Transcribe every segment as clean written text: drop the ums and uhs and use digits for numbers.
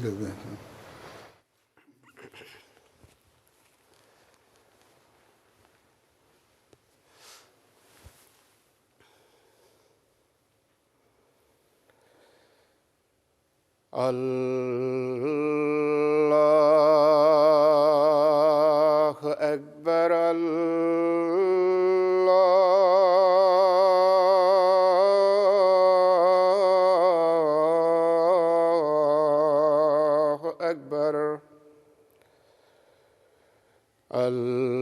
دے دیں. اللہ اکبر اللہ اکبر اللہ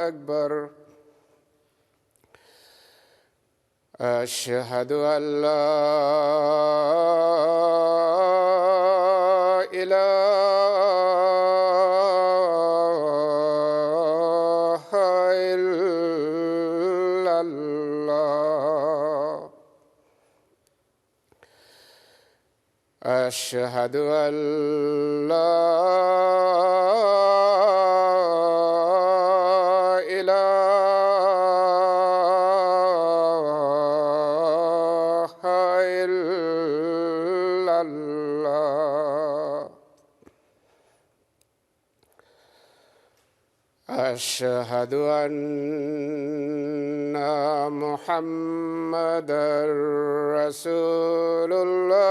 اکبر أشهد أن لا إله إلا الله أشهد أن لا أشهد أن محمدًا رسول الله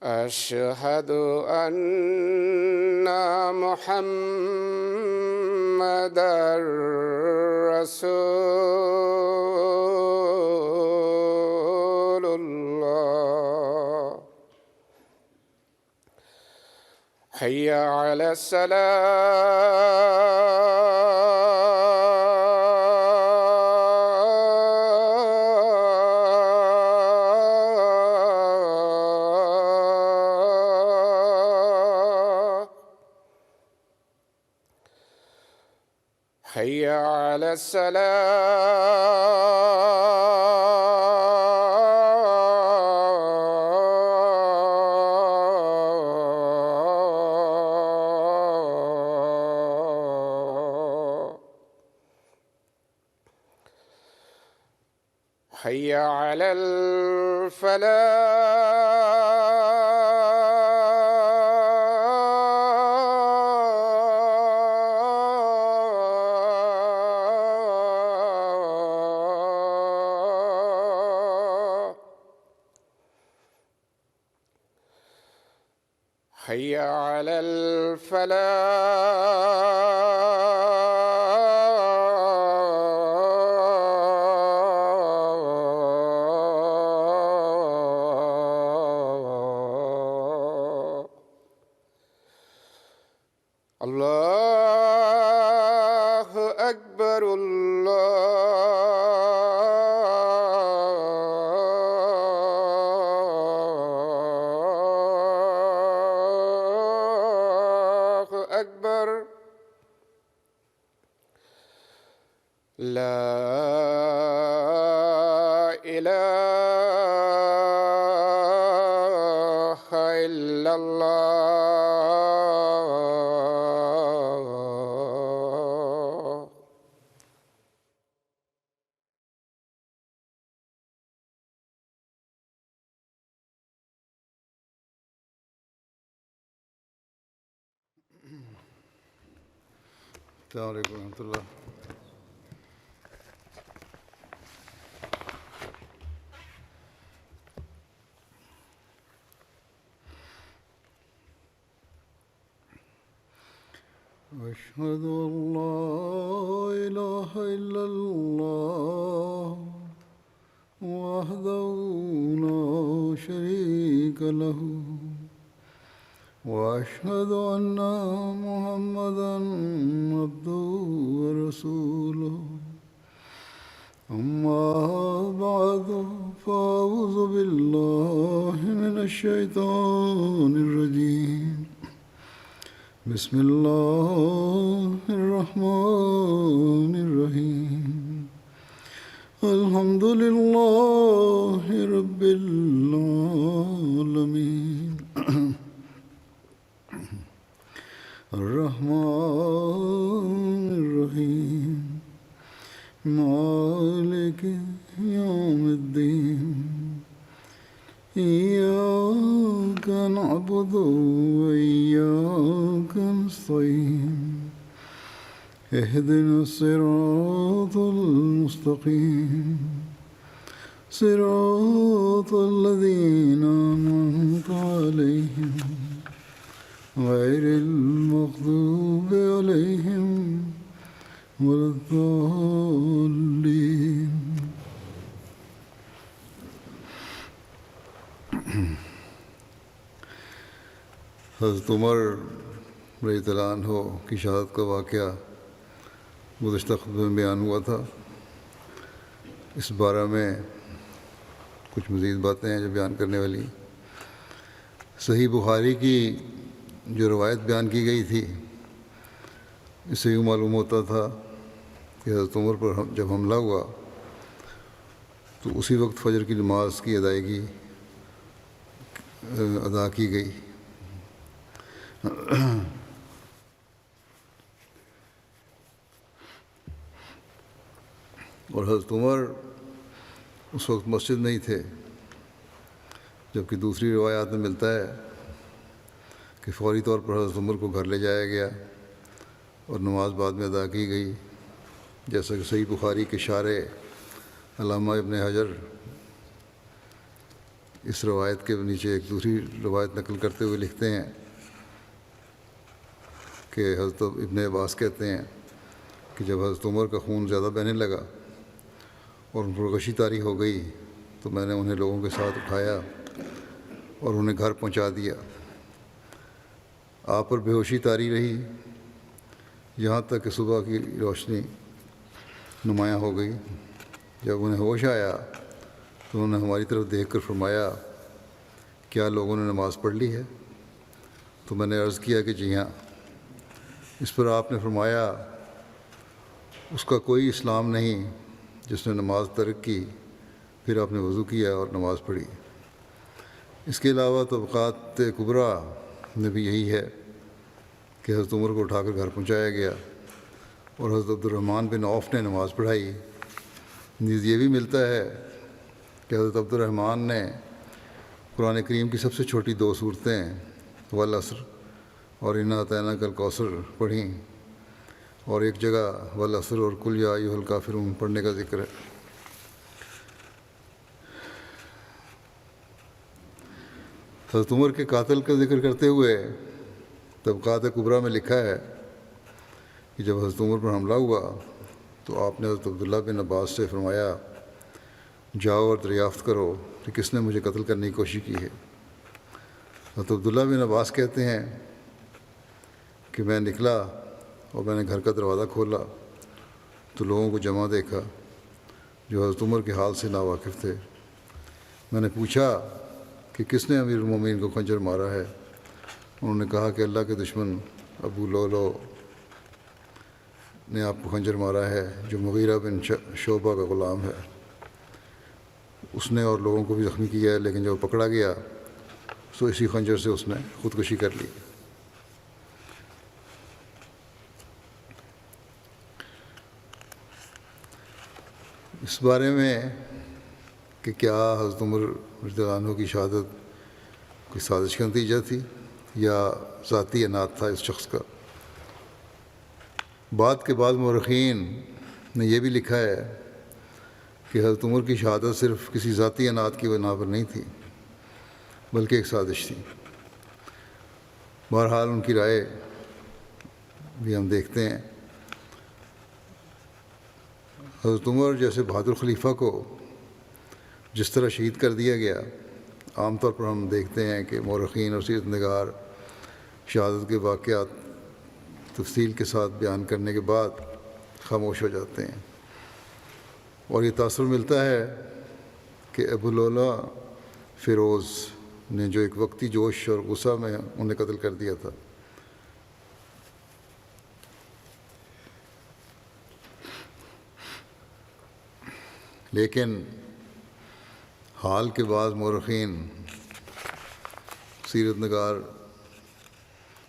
أشهد أن محمدًا رسول الله حي على الصلاة حي على السلام حي على الفلاح حي على الفلاح الله أكبر الله أكبر لا إله إلا الله السلام علیکم ورحمۃ اللہ. أشهد أن لا إله إلا الله وحده لا شريك له وأشهد أن محمدًا عبده ورسوله. أما بعد فأعوذ بالله من الشيطان الرجيم. بسم الله الرحمن الرحيم الحمد لله رب العالمين الرحمن الرحيم مالك يوم الدين إياك نعبد وإياك نستعين اهدنا الصراط المستقيم صراط الذين أنعمت عليهم غير المغضوب عليهم ولا الضالين. حضرت عمر رضی اللہ عنہ کی شہادت کا واقعہ گزشتہ خطبے میں بیان ہوا تھا. اس بارے میں کچھ مزید باتیں ہیں جو بیان کرنے والی. صحیح بخاری کی جو روایت بیان کی گئی تھی اس سے یوں معلوم ہوتا تھا کہ حضرت عمر پر جب حملہ ہوا تو اسی وقت فجر کی نماز کی ادائیگی ادا کی گئی. اور حضرت عمر اس وقت مسجد میں ہی تھے، جبکہ دوسری روایات میں ملتا ہے کہ فوری طور پر حضرت عمر کو گھر لے جایا گیا اور نماز بعد میں ادا کی گئی، جیسا کہ صحیح بخاری کے شارح علامہ ابن حجر اس روایت کے نیچے ایک دوسری روایت نقل کرتے ہوئے لکھتے ہیں کہ حضرت ابن عباس کہتے ہیں کہ جب حضرت عمر کا خون زیادہ بہنے لگا اور ان پر غشی طاری ہو گئی تو میں نے انہیں لوگوں کے ساتھ اٹھایا اور انہیں گھر پہنچا دیا. آپ پر بے ہوشی طاری رہی یہاں تک کہ صبح کی روشنی نمایاں ہو گئی. جب انہیں ہوش آیا تو انہوں نے ہماری طرف دیکھ کر فرمایا کیا لوگوں نے نماز پڑھ لی ہے؟ تو میں نے عرض کیا کہ جی ہاں. اس پر آپ نے فرمایا اس کا کوئی اسلام نہیں جس نے نماز ترک کی. پھر آپ نے وضو کیا اور نماز پڑھی. اس کے علاوہ طبقات کبریٰ میں بھی یہی ہے کہ حضرت عمر کو اٹھا کر گھر پہنچایا گیا اور حضرت عبد الرحمن بن عوف نے نماز پڑھائی. نیز یہ بھی ملتا ہے کہ حضرت عبد الرحمن نے قرآن کریم کی سب سے چھوٹی 2 صورتیں والعصر اور انا اعطیناک الکوثر پڑھیں، اور ایک جگہ والعصر اور قل یا ایھا الکافرون پڑھنے کا ذکر ہے. حضرت عمر کے قاتل کا ذکر کرتے ہوئے طبقات کبریٰ میں لکھا ہے کہ جب حضرت عمر پر حملہ ہوا تو آپ نے حضرت عبداللہ بن عباس سے فرمایا جاؤ اور دریافت کرو کہ کس نے مجھے قتل کرنے کی کوشش کی ہے. حضرت عبداللہ بن عباس کہتے ہیں کہ میں نکلا اور میں نے گھر کا دروازہ کھولا تو لوگوں کو جمع دیکھا جو حضرت عمر کے حال سے ناواقف تھے. میں نے پوچھا کہ کس نے امیر المومنین کو خنجر مارا ہے؟ انہوں نے کہا کہ اللہ کے دشمن ابو لولو نے آپ کو خنجر مارا ہے جو مغیرہ بن شعبہ کا غلام ہے. اس نے اور لوگوں کو بھی زخمی کیا ہے، لیکن جب پکڑا گیا تو اسی خنجر سے اس نے خودکشی کر لی. اس بارے میں کہ کیا حضرت عمر رضی اللہ عنہ کی شہادت کوئی سازش کا نتیجہ تھی یا ذاتی انات تھا اس شخص کا، بعد کے بعض مورخین نے یہ بھی لکھا ہے کہ حضرت عمر کی شہادت صرف کسی ذاتی انات کی بنا پر نہیں تھی بلکہ ایک سازش تھی. بہرحال ان کی رائے بھی ہم دیکھتے ہیں. حضرت عمر جیسے بہادر خلیفہ کو جس طرح شہید کر دیا گیا، عام طور پر ہم دیکھتے ہیں کہ مورخین اور سیرت نگار شہادت کے واقعات تفصیل کے ساتھ بیان کرنے کے بعد خاموش ہو جاتے ہیں، اور یہ تاثر ملتا ہے کہ ابو لولا فیروز نے جو ایک وقتی جوش اور غصہ میں انہیں قتل کر دیا تھا، لیکن حال کے بعض مورخین سیرت نگار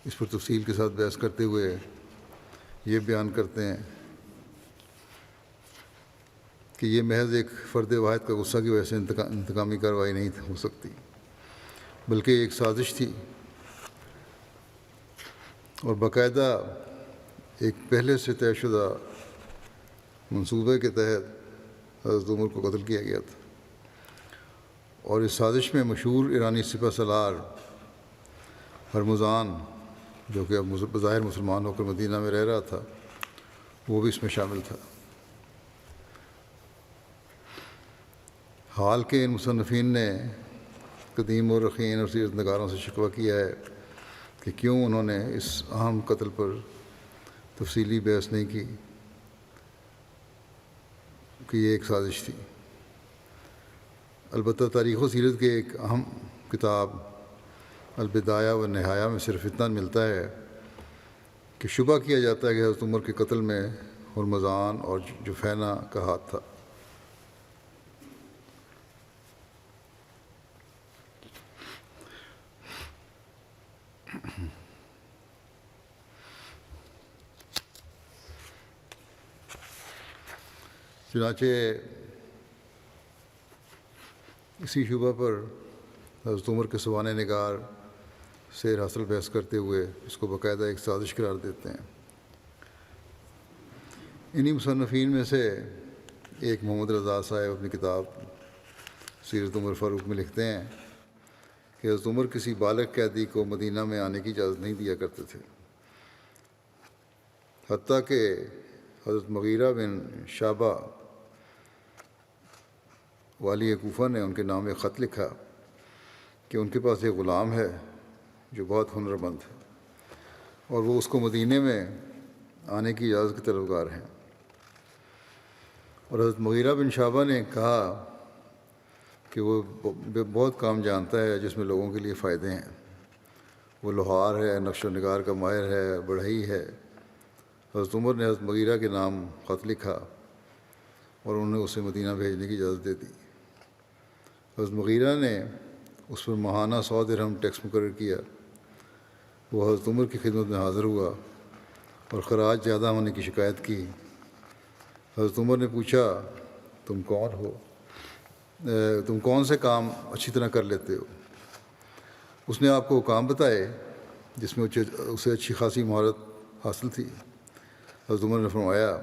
اس پر تفصیل کے ساتھ بحث کرتے ہوئے یہ بیان کرتے ہیں کہ یہ محض ایک فرد واحد کا غصہ کی وجہ سے انتقامی کارروائی نہیں ہو سکتی، بلکہ ایک سازش تھی اور باقاعدہ ایک پہلے سے طے شدہ منصوبے کے تحت حضرت عمر کو قتل کیا گیا تھا۔ اور اس سازش میں مشہور ایرانی سپہ سالار ہرمزان، جو کہ اب بظاہر مسلمان ہو کر مدینہ میں رہ رہا تھا، وہ بھی اس میں شامل تھا۔ حال کے ان مصنفین نے قدیم مورخین اور سیرت نگاروں سے شکوہ کیا ہے کہ کیوں انہوں نے اس اہم قتل پر تفصیلی بحث نہیں کی کہ یہ ایک سازش تھی۔ البتہ تاریخ و سیرت کے ایک اہم کتاب البدایہ و نہایہ میں صرف اتنا ملتا ہے کہ شبہ کیا جاتا ہے کہ حضرت عمر کے قتل میں ہرمزان اور جفینہ کا ہاتھ تھا۔ چنانچہ اسی شبہ پر حضرت عمر کے سوانح نگار سیر حاصل بحث کرتے ہوئے اس کو باقاعدہ ایک سازش قرار دیتے ہیں۔ انہی مصنفین میں سے ایک محمد رضا صاحب اپنی کتاب سیرت عمر فاروق میں لکھتے ہیں کہ حضرت عمر کسی بالغ قیدی کو مدینہ میں آنے کی اجازت نہیں دیا کرتے تھے، حتیٰ کہ حضرت مغیرہ بن شعبہ والی کوفہ نے ان کے نام ایک خط لکھا کہ ان کے پاس ایک غلام ہے جو بہت ہنرمند ہے اور وہ اس کو مدینے میں آنے کی اجازت کے طلبگار ہیں۔ اور حضرت مغیرہ بن شعبہ نے کہا کہ وہ بہت کام جانتا ہے جس میں لوگوں کے لیے فائدے ہیں، وہ لوہار ہے، نقش و نگار کا ماہر ہے، بڑھئی ہے۔ حضرت عمر نے حضرت مغیرہ کے نام خط لکھا اور انہوں نے اسے مدینہ بھیجنے کی اجازت دے دی۔ حضرت مغیرہ نے اس پر ماہانہ 100 درہم ٹیکس مقرر کیا۔ وہ حضرت عمر کی خدمت میں حاضر ہوا اور خراج زیادہ ہونے کی شکایت کی۔ حضرت عمر نے پوچھا، تم کون ہو؟ تم کون سے کام اچھی طرح کر لیتے ہو؟ اس نے آپ کو کام بتائے جس میں اسے اچھی خاصی مہارت حاصل تھی۔ حضرت عمر نے فرمایا،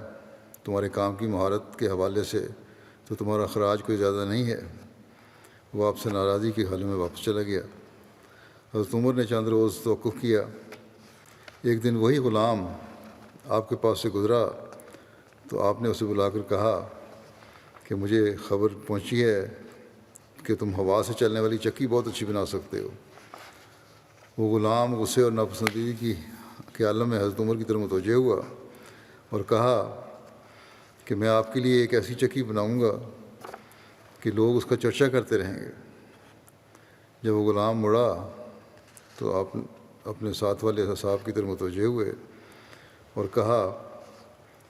تمہارے کام کی مہارت کے حوالے سے تو تمہارا خراج کوئی زیادہ نہیں ہے۔ وہ آپ سے ناراضی کے حال میں واپس چلا گیا۔ حضرت عمر نے چند روز توقف کیا۔ ایک دن وہی غلام آپ کے پاس سے گزرا تو آپ نے اسے بلا کر کہا کہ مجھے خبر پہنچی ہے کہ تم ہوا سے چلنے والی چکی بہت اچھی بنا سکتے ہو۔ وہ غلام غصے اور ناپسندیدگی کے عالم میں حضرت عمر کی طرف متوجہ ہوا اور کہا کہ میں آپ کے لیے ایک ایسی چکی بناؤں گا کہ لوگ اس کا چرچا کرتے رہیں گے۔ جب وہ غلام مڑا تو آپ اپنے ساتھ والے صاحب کی طرف متوجہ ہوئے اور کہا،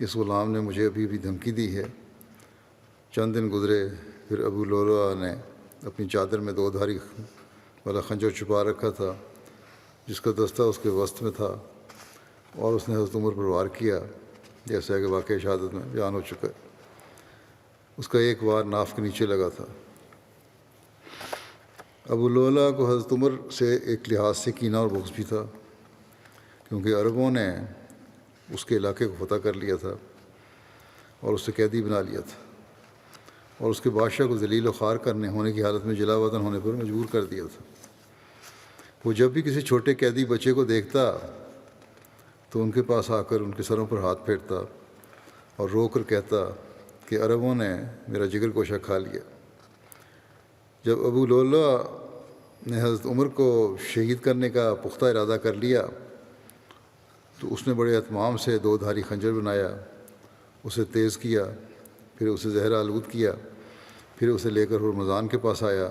اس غلام نے مجھے ابھی بھی دھمکی دی ہے۔ چند دن گزرے، پھر ابو لولو نے اپنی چادر میں 2 دھاری والا خنجر چھپا رکھا تھا جس کا دستہ اس کے وسط میں تھا، اور اس نے حضرت عمر پر وار کیا، جیسا کہ واقعہ شہادت میں بیان ہو چکا ہے۔ اس کا ایک وار ناف کے نیچے لگا تھا۔ ابو لولا کو حضرت عمر سے ایک لحاظ سے کینہ اور بغض بھی تھا، کیونکہ عربوں نے اس کے علاقے کو فتح کر لیا تھا اور اسے قیدی بنا لیا تھا، اور اس کے بادشاہ کو ذلیل و خوار کرنے ہونے کی حالت میں جلا وطن ہونے پر مجبور کر دیا تھا۔ وہ جب بھی کسی چھوٹے قیدی بچے کو دیکھتا تو ان کے پاس آ کر ان کے سروں پر ہاتھ پھیرتا اور رو کر کہتا کہ عربوں نے میرا جگر گوشہ کھا لیا۔ جب ابو لولا نے حضرت عمر کو شہید کرنے کا پختہ ارادہ کر لیا تو اس نے بڑے اہتمام سے 2 دھاری خنجر بنایا، اسے تیز کیا، پھر اسے زہر آلود کیا، پھر اسے لے کر ہرمزان کے پاس آیا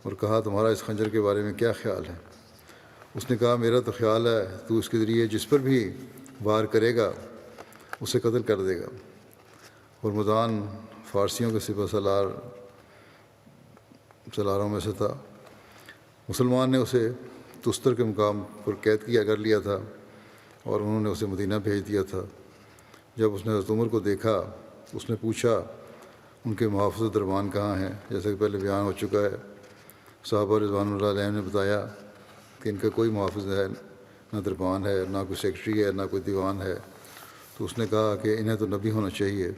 اور کہا، تمہارا اس خنجر کے بارے میں کیا خیال ہے؟ اس نے کہا، میرا تو خیال ہے تو اس کے ذریعے جس پر بھی وار کرے گا اسے قتل کر دے گا۔ ہرمزان فارسیوں کے سپہ سالاروں میں سے تھا۔ مسلمان نے اسے تستر کے مقام پر قید کر لیا تھا اور انہوں نے اسے مدینہ بھیج دیا تھا۔ جب اس نے حضرت عمر کو دیکھا اس نے پوچھا ان کے محافظ دربان کہاں ہیں؟ جیسا کہ پہلے بیان ہو چکا ہے، صحابہ رضوان اللہ علیہ نے بتایا کہ ان کا کوئی محافظ ہے، نہ دربان ہے، نہ کوئی سیکرٹری ہے، نہ کوئی دیوان ہے۔ تو اس نے کہا کہ انہیں تو نبی ہونا چاہیے۔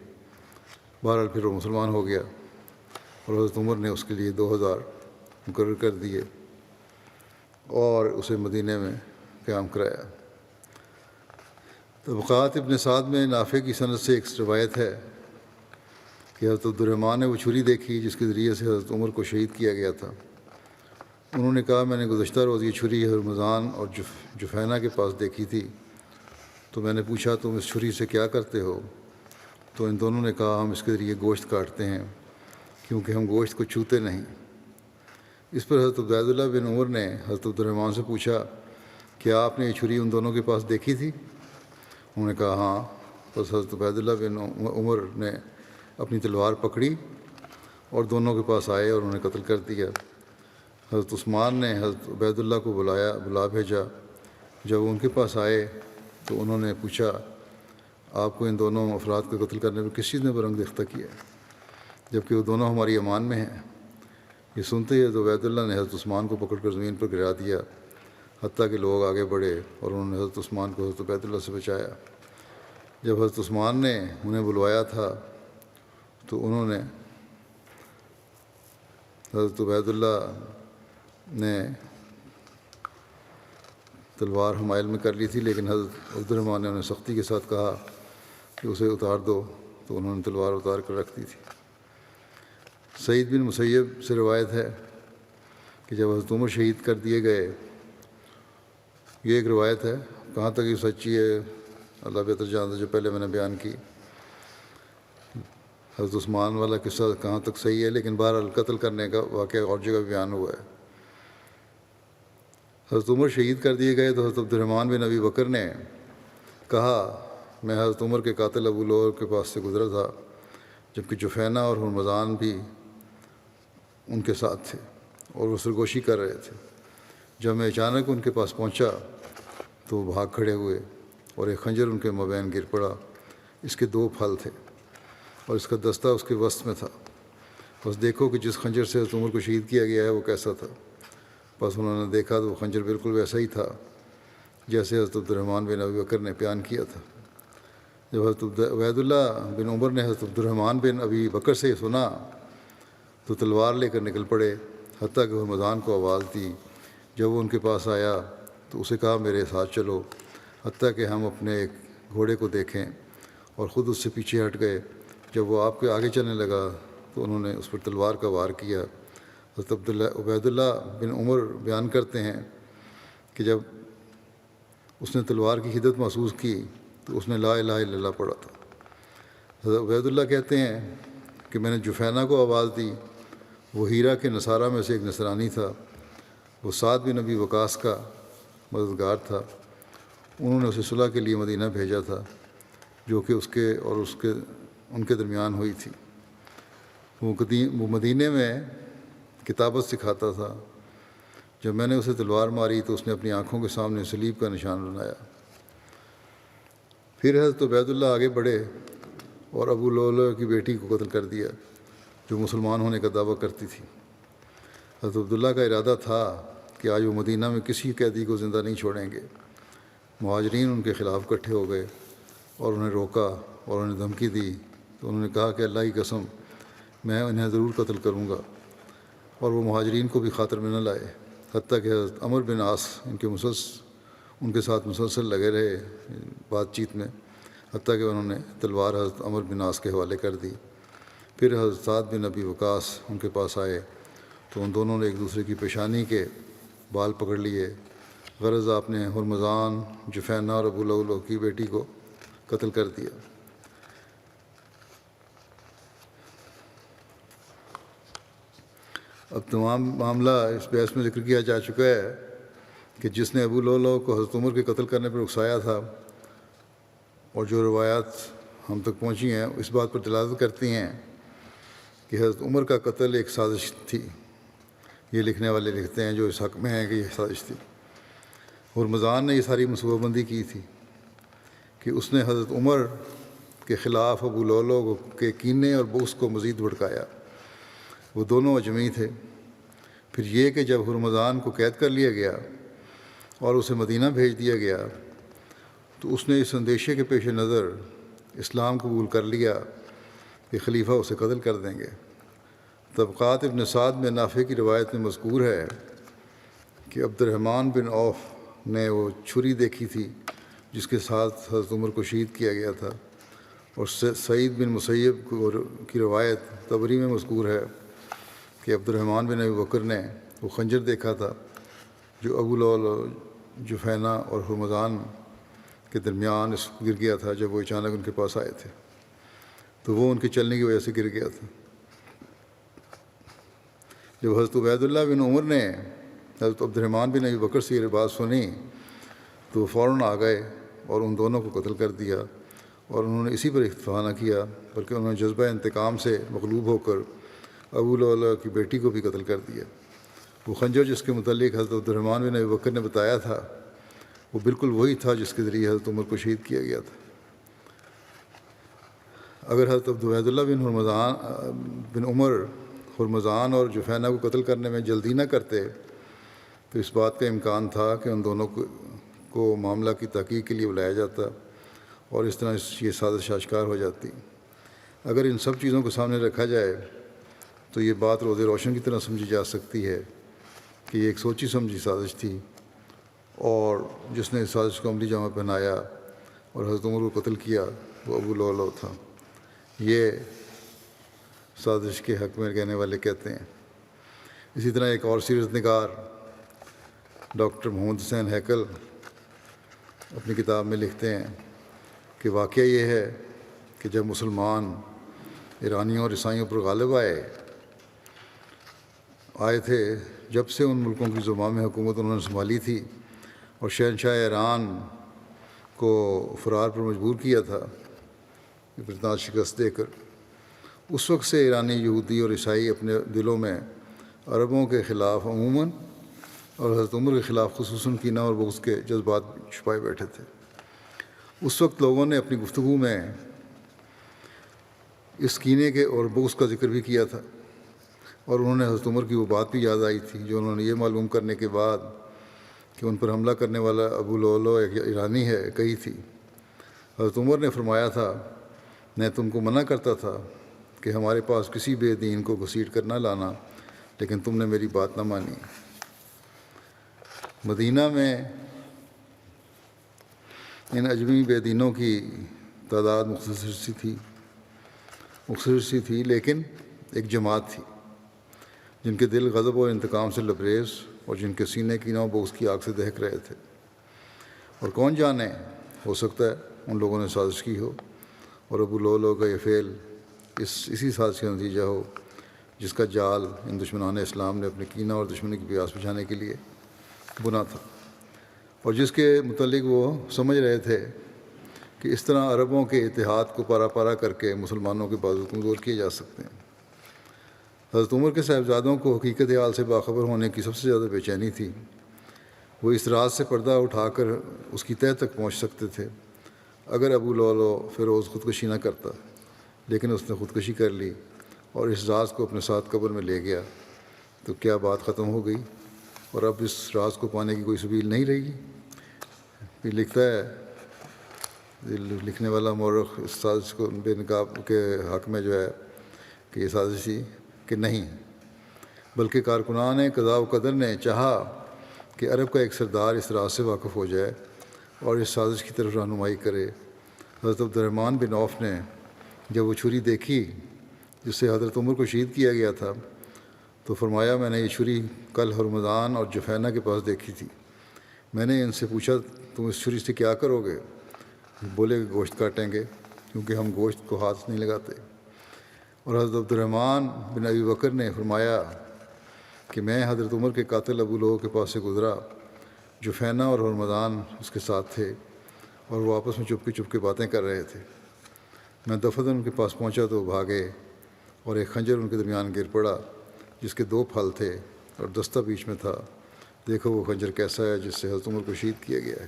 بہرحال پھر وہ مسلمان ہو گیا اور حضرت عمر نے اس کے لیے 2000 مقرر کر دیے اور اسے مدینہ میں قیام کرایا۔ طبقات ابن سعد میں نافع کی سند سے ایک روایت ہے کہ حضرت عبدالرحمٰن نے وہ چھری دیکھی جس کے ذریعے سے حضرت عمر کو شہید کیا گیا تھا۔ انہوں نے کہا میں نے گزشتہ روز یہ چھری ہرمزان اور جفینہ کے پاس دیکھی تھی، تو میں نے پوچھا تم اس چھری سے کیا کرتے ہو؟ تو ان دونوں نے کہا ہم اس کے ذریعے گوشت کاٹتے ہیں کیونکہ ہم گوشت کو چھوتے نہیں۔ اس پر حضرت عبیداللہ بن عمر نے حضرت عبدالرحمٰن سے پوچھا کیا آپ نے یہ چھری ان دونوں کے پاس دیکھی تھی؟ انہوں نے کہا ہاں۔ بس حضرت عبیداللہ بن عمر نے اپنی تلوار پکڑی اور دونوں کے پاس آئے اور انہیں قتل کر دیا۔ حضرت عثمان نے حضرت عبیداللہ کو بلا بھیجا۔ جب وہ ان کے پاس آئے تو انہوں نے پوچھا آپ کو ان دونوں افراد کو قتل کرنے میں کس چیز نے برانگیختہ کیا جبکہ وہ دونوں ہماری امان میں ہیں؟ یہ سنتے ہی حضرت عبیداللہ نے حضرت عثمان کو پکڑ کر زمین پر گرا دیا، حتیٰ کہ لوگ آگے بڑھے اور انہوں نے حضرت عثمان کو حضرت عبیداللہ سے بچایا۔ جب حضرت عثمان نے انہیں بلوایا تھا تو انہوں نے حضرت عبیداللہ نے تلوار حمائل میں کر لی تھی، لیکن حضرت عبدالرحمٰن نے انہیں سختی کے ساتھ کہا کہ اسے اتار دو، تو انہوں نے تلوار اتار کر رکھ دی تھی۔ سعید بن مسیب سے روایت ہے کہ جب حضرت عمر شہید کر دیے گئے، یہ ایک روایت ہے، کہاں تک یہ سچی ہے اللہ بہتر جانتا ہے، جو پہلے میں نے بیان کی حضرت عثمان والا قصہ کہاں تک صحیح ہے، لیکن بہرحال قتل کرنے کا واقعہ اور جگہ بیان ہوا ہے۔ حضرت عمر شہید کر دیے گئے تو حضرت عبدالرحمٰن بن ابی بکر نے کہا میں حضرت عمر کے قاتل ابو لہب کے پاس سے گزرا تھا جبکہ جفینہ اور ہرمزان بھی ان کے ساتھ تھے اور وہ سرگوشی کر رہے تھے۔ جب میں اچانک ان کے پاس پہنچا تو وہ بھاگ کھڑے ہوئے اور ایک خنجر ان کے مابین گر پڑا، اس کے 2 پھل تھے اور اس کا دستہ اس کے وسط میں تھا۔ بس دیکھو کہ جس خنجر سے حضرت عمر کو شہید کیا گیا ہے وہ کیسا تھا۔ بس انہوں نے دیکھا تو وہ خنجر بالکل ویسا ہی تھا جیسے حضرت عبدالرحمٰن بن ابی بکر نے بیان کیا تھا۔ جب حضرت عبیداللہ بن عمر نے حضرت عبدالرحمٰن بن ابی بکر سے سنا تو تلوار لے کر نکل پڑے، حتیٰ کہ ہرمزان کو آواز دی۔ جب وہ ان کے پاس آیا تو اسے کہا میرے ساتھ چلو، حتیٰ کہ ہم اپنے ایک گھوڑے کو دیکھیں، اور خود اس سے پیچھے ہٹ گئے۔ جب وہ آپ کے آگے چلنے لگا تو انہوں نے اس پر تلوار کا وار کیا۔ حضرت عبیداللہ بن عمر بیان کرتے ہیں کہ جب اس نے تلوار کی حدت محسوس کی تو اس نے لا الہ الا اللہ پڑھا تھا۔ حضرت عبیداللہ کہتے ہیں کہ میں نے جفینہ کو آواز دی، وہ ہیرا کے نصارہ میں سے ایک نصرانی تھا، وہ سعد بن ابی وقاص کا مددگار تھا۔ انہوں نے اسے صلح کے لیے مدینہ بھیجا تھا جو کہ ان کے درمیان ہوئی تھی۔ وہ مدینہ میں کتابت سکھاتا تھا۔ جب میں نے اسے تلوار ماری تو اس نے اپنی آنکھوں کے سامنے صلیب کا نشان بنایا۔ پھر حضرت عبیداللہ آگے بڑھے اور ابو لؤلؤ کی بیٹی کو قتل کر دیا جو مسلمان ہونے کا دعویٰ کرتی تھی۔ حضرت عبداللہ کا ارادہ تھا کہ آج وہ مدینہ میں کسی قیدی کو زندہ نہیں چھوڑیں گے۔ مہاجرین ان کے خلاف اکٹھے ہو گئے اور انہیں روکا اور انہیں دھمکی دی، تو انہوں نے کہا کہ اللہ کی قسم میں انہیں ضرور قتل کروں گا، اور وہ مہاجرین کو بھی خاطر میں نہ لائے، حتیٰ کہ حضرت عمر بن عاص ان کے ساتھ مسلسل لگے رہے بات چیت میں، حتیٰ کہ انہوں نے تلوار حضرت عمر بن عاص کے حوالے کر دی۔ پھر حضرت سعد بن ابی وقاص ان کے پاس آئے تو ان دونوں نے ایک دوسرے کی پیشانی کے بال پکڑ لیے، غرض آپ نے ہرمزان، جفینہ اور ابو لؤلؤ کی بیٹی کو قتل کر دیا۔ اب تمام معاملہ اس بحث میں ذکر کیا جا چکا ہے کہ جس نے ابو لؤلؤ کو حضرت عمر کے قتل کرنے پر اکسایا تھا، اور جو روایات ہم تک پہنچی ہیں اس بات پر دلالت کرتی ہیں کہ حضرت عمر کا قتل ایک سازش تھی۔ یہ لکھنے والے لکھتے ہیں جو اس حق میں ہیں کہ یہ سازش تھی۔ ہرمزان نے یہ ساری منصوبہ بندی کی تھی کہ اس نے حضرت عمر کے خلاف ابو لولو کے کینے اور بغض کو مزید بھڑکایا۔ وہ دونوں اجمی تھے۔ پھر یہ کہ جب ہرمزان کو قید کر لیا گیا اور اسے مدینہ بھیج دیا گیا تو اس نے اس اندیشے کے پیش نظر اسلام قبول کر لیا کہ خلیفہ اسے قتل کر دیں گے۔ طبقات ابن سعد میں نافع کی روایت میں مذکور ہے کہ عبد الرحمن بن عوف نے وہ چھری دیکھی تھی جس کے ساتھ حضرت عمر کو شہید کیا گیا تھا، اور سعید بن مسیب کی روایت طبری میں مذکور ہے کہ عبد الرحمن بن ابی بکر نے وہ خنجر دیکھا تھا جو ابو لولو، جفینہ اور ہرمزان کے درمیان گر گیا تھا جب وہ اچانک ان کے پاس آئے تھے، تو وہ ان کے چلنے کی وجہ سے گر گیا تھا۔ جب حضرت عبید اللہ بن عمر نے حضرت عبد الرحمن بن ابی بکر سے یہ بات سنی تو وہ فوراً آ گئے اور ان دونوں کو قتل کر دیا، اور انہوں نے اسی پر اکتفا نہ کیا بلکہ انہوں نے جذبہ انتقام سے مغلوب ہو کر ابو لولو کی بیٹی کو بھی قتل کر دیا۔ وہ خنجر جس کے متعلق حضرت عبد الرحمن بن ابی بکر نے بتایا تھا وہ بالکل وہی تھا جس کے ذریعے حضرت عمر کو شہید کیا گیا تھا۔ اگر حضرت عبید اللہ بن عمر ہرمزان اور جفینہ کو قتل کرنے میں جلدی نہ کرتے تو اس بات کا امکان تھا کہ ان دونوں کو معاملہ کی تحقیق کے لیے بلایا جاتا اور اس طرح یہ سازش آشکار ہو جاتی۔ اگر ان سب چیزوں کو سامنے رکھا جائے تو یہ بات روز روشن کی طرح سمجھی جا سکتی ہے کہ یہ ایک سوچی سمجھی سازش تھی، اور جس نے اس سازش کو عملی جامہ پہنایا اور حضرت عمر کو قتل کیا وہ ابو لولو تھا۔ یہ سازش کے حق میں کہنے والے کہتے ہیں۔ اسی طرح ایک اور سیرت نگار ڈاکٹر محمد حسین ہیکل اپنی کتاب میں لکھتے ہیں کہ واقعہ یہ ہے کہ جب مسلمان ایرانیوں اور عیسائیوں پر غالب آئے تھے، جب سے ان ملکوں کی زمام حکومت انہوں نے سنبھالی تھی اور شہنشاہ ایران کو فرار پر مجبور کیا تھا برتاش شکست دے کر، اس وقت سے ایرانی یہودی اور عیسائی اپنے دلوں میں عربوں کے خلاف عموماً اور حضرت عمر کے خلاف خصوصاً کینہ اور بغض کے جذبات چھپائے بیٹھے تھے۔ اس وقت لوگوں نے اپنی گفتگو میں اس کینے کے اور بغض کا ذکر بھی کیا تھا، اور انہوں نے حضرت عمر کی وہ بات بھی یاد آئی تھی جو انہوں نے یہ معلوم کرنے کے بعد کہ ان پر حملہ کرنے والا ابو لولو ایک ایرانی ہے کہی تھی۔ حضرت عمر نے فرمایا تھا، میں تم کو منع کرتا تھا کہ ہمارے پاس کسی بے دین کو گھسیٹ کر نہ لانا، لیکن تم نے میری بات نہ مانی۔ مدینہ میں ان اجمی بے دینوں کی تعداد مختصر سی تھی لیکن ایک جماعت تھی جن کے دل غضب اور انتقام سے لبریز اور جن کے سینے کینہ و بغض کی آگ سے دہک رہے تھے، اور کون جانے ہو سکتا ہے ان لوگوں نے سازش کی ہو اور ابو لولو کا یہ فعل اسی سازش کا نتیجہ ہو جس کا جال ان دشمنان اسلام نے اپنے کینہ اور دشمنی کی پیاس بجھانے کے لیے بنا تھا، اور جس کے متعلق وہ سمجھ رہے تھے کہ اس طرح عربوں کے اتحاد کو پارا پارا کر کے مسلمانوں کے بازو کمزور کیے جا سکتے ہیں۔ حضرت عمر کے صاحبزادوں کو حقیقت حال سے باخبر ہونے کی سب سے زیادہ بے چینی تھی۔ وہ اس راز سے پردہ اٹھا کر اس کی تہہ تک پہنچ سکتے تھے اگر ابو لولو فیروز خودکشی نہ کرتا، لیکن اس نے خودکشی کر لی اور اس راز کو اپنے ساتھ قبر میں لے گیا تو کیا بات ختم ہو گئی اور اب اس راز کو پانے کی کوئی سبیل نہیں رہی؟ پھر لکھتا ہے لکھنے والا مورخ اس سازش کو بے نقاب کے حق میں جو ہے کہ یہ سازش تھی کہ نہیں، بلکہ کارکنان قضاء و قدر نے چاہا کہ عرب کا ایک سردار اس راز سے واقف ہو جائے اور اس سازش کی طرف رہنمائی کرے۔ حضرت عبد الرحمن بن عوف نے جب وہ چھری دیکھی جس سے حضرت عمر کو شہید کیا گیا تھا تو فرمایا، میں نے یہ چھری کل ہرمزان اور جفینہ کے پاس دیکھی تھی۔ میں نے ان سے پوچھا، تم اس چھری سے کیا کرو گے؟ بولے کہ گوشت کاٹیں گے، کیونکہ ہم گوشت کو ہاتھ نہیں لگاتے۔ اور حضرت عبد الرحمن بن ابی بکر نے فرمایا کہ میں حضرت عمر کے قاتل ابو لولو کے پاس سے گزرا، جفینہ اور ہرمزان اس کے ساتھ تھے اور وہ آپس میں چپکے باتیں کر رہے تھے۔ میں دفعتاً ان کے پاس پہنچا تو وہ بھاگے اور ایک خنجر ان کے درمیان گر پڑا جس کے 2 پھل تھے اور دستہ بیچ میں تھا۔ دیکھو وہ خنجر کیسا ہے جس سے حضرت عمر کو شہید کیا گیا ہے۔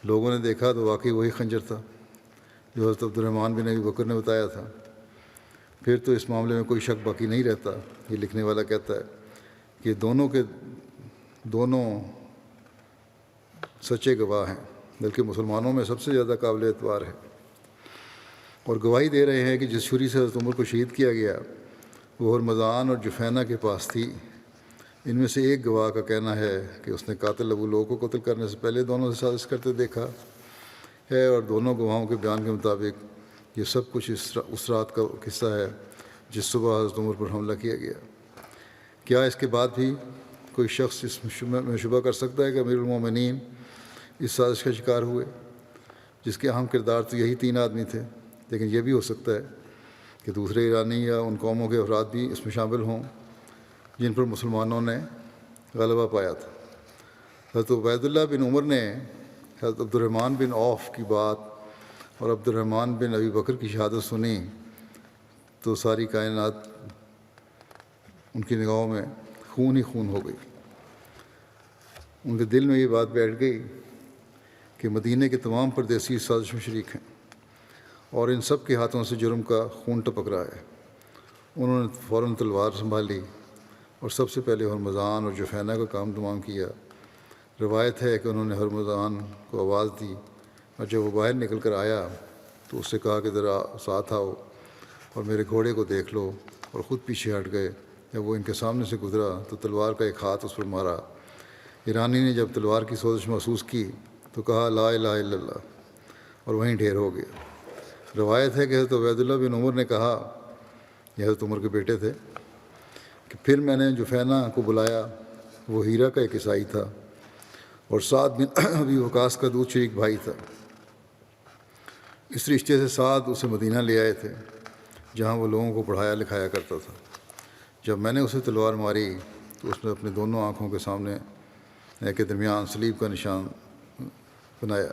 لوگوں نے دیکھا تو واقعی وہی خنجر تھا جو حضرت عبد الرحمن بن ابی بکر نے بتایا تھا۔ پھر تو اس معاملے میں کوئی شک باقی نہیں رہتا۔ یہ لکھنے والا کہتا ہے کہ دونوں سچے گواہ ہیں، بلکہ مسلمانوں میں سب سے زیادہ قابل اعتبار ہے، اور گواہی دے رہے ہیں کہ جس چھری سے حضرت عمر کو شہید کیا گیا وہ ہرمزان اور جفینہ کے پاس تھی۔ ان میں سے ایک گواہ کا کہنا ہے کہ اس نے قاتل ابو لوگ کو قتل کرنے سے پہلے دونوں سے سازش کرتے دیکھا ہے، اور دونوں گواہوں کے بیان کے مطابق یہ سب کچھ اس رات کا قصہ ہے جس صبح حضرت عمر پر حملہ کیا گیا۔ کیا اس کے بعد بھی کوئی شخص اس میں شبہ کر سکتا ہے کہ امیر المومنین اس سازش کا شکار ہوئے، جس کے اہم کردار تو یہی 3 آدمی تھے؟ لیکن یہ بھی ہو سکتا ہے کہ دوسرے ایرانی یا ان قوموں کے افراد بھی اس میں شامل ہوں جن پر مسلمانوں نے غلبہ پایا تھا۔ حضرت عبید اللہ بن عمر نے حضرت عبد الرحمن بن عوف کی بات اور عبد الرحمن بن ابی بکر کی شہادت سنی تو ساری کائنات ان کی نگاہوں میں خون ہی خون ہو گئی۔ ان کے دل میں یہ بات بیٹھ گئی کہ مدینے کے تمام پردیسی اس سازش میں شریک ہیں اور ان سب کے ہاتھوں سے جرم کا خون ٹپک رہا ہے۔ انہوں نے فوراً تلوار سنبھالی اور سب سے پہلے ہرمزان اور جفینہ کا کام تمام کیا۔ روایت ہے کہ انہوں نے ہرمزان کو آواز دی، اور جب وہ باہر نکل کر آیا تو اس سے کہا کہ ذرا ساتھ آؤ اور میرے گھوڑے کو دیکھ لو، اور خود پیچھے ہٹ گئے۔ جب وہ ان کے سامنے سے گزرا تو تلوار کا ایک ہاتھ اس پر مارا۔ ایرانی نے جب تلوار کی سوزش محسوس کی تو کہا لا الہ الا اللہ، اور وہیں ڈھیر ہو گیا۔ روایت ہے کہ حضرت عبید اللہ بن عمر نے کہا، یہ حضرت عمر کے بیٹے تھے، کہ پھر میں نے جفینہ کو بلایا۔ وہ ہیرا کا ایک عیسائی تھا اور سعد بن ابی وقاص کا دودھ شریک بھائی تھا۔ اس رشتے سے سعد اسے مدینہ لے آئے تھے جہاں وہ لوگوں کو پڑھایا لکھایا کرتا تھا۔ جب میں نے اسے تلوار ماری تو اس نے اپنے دونوں آنکھوں کے سامنے کے درمیان صلیب کا نشان بنایا۔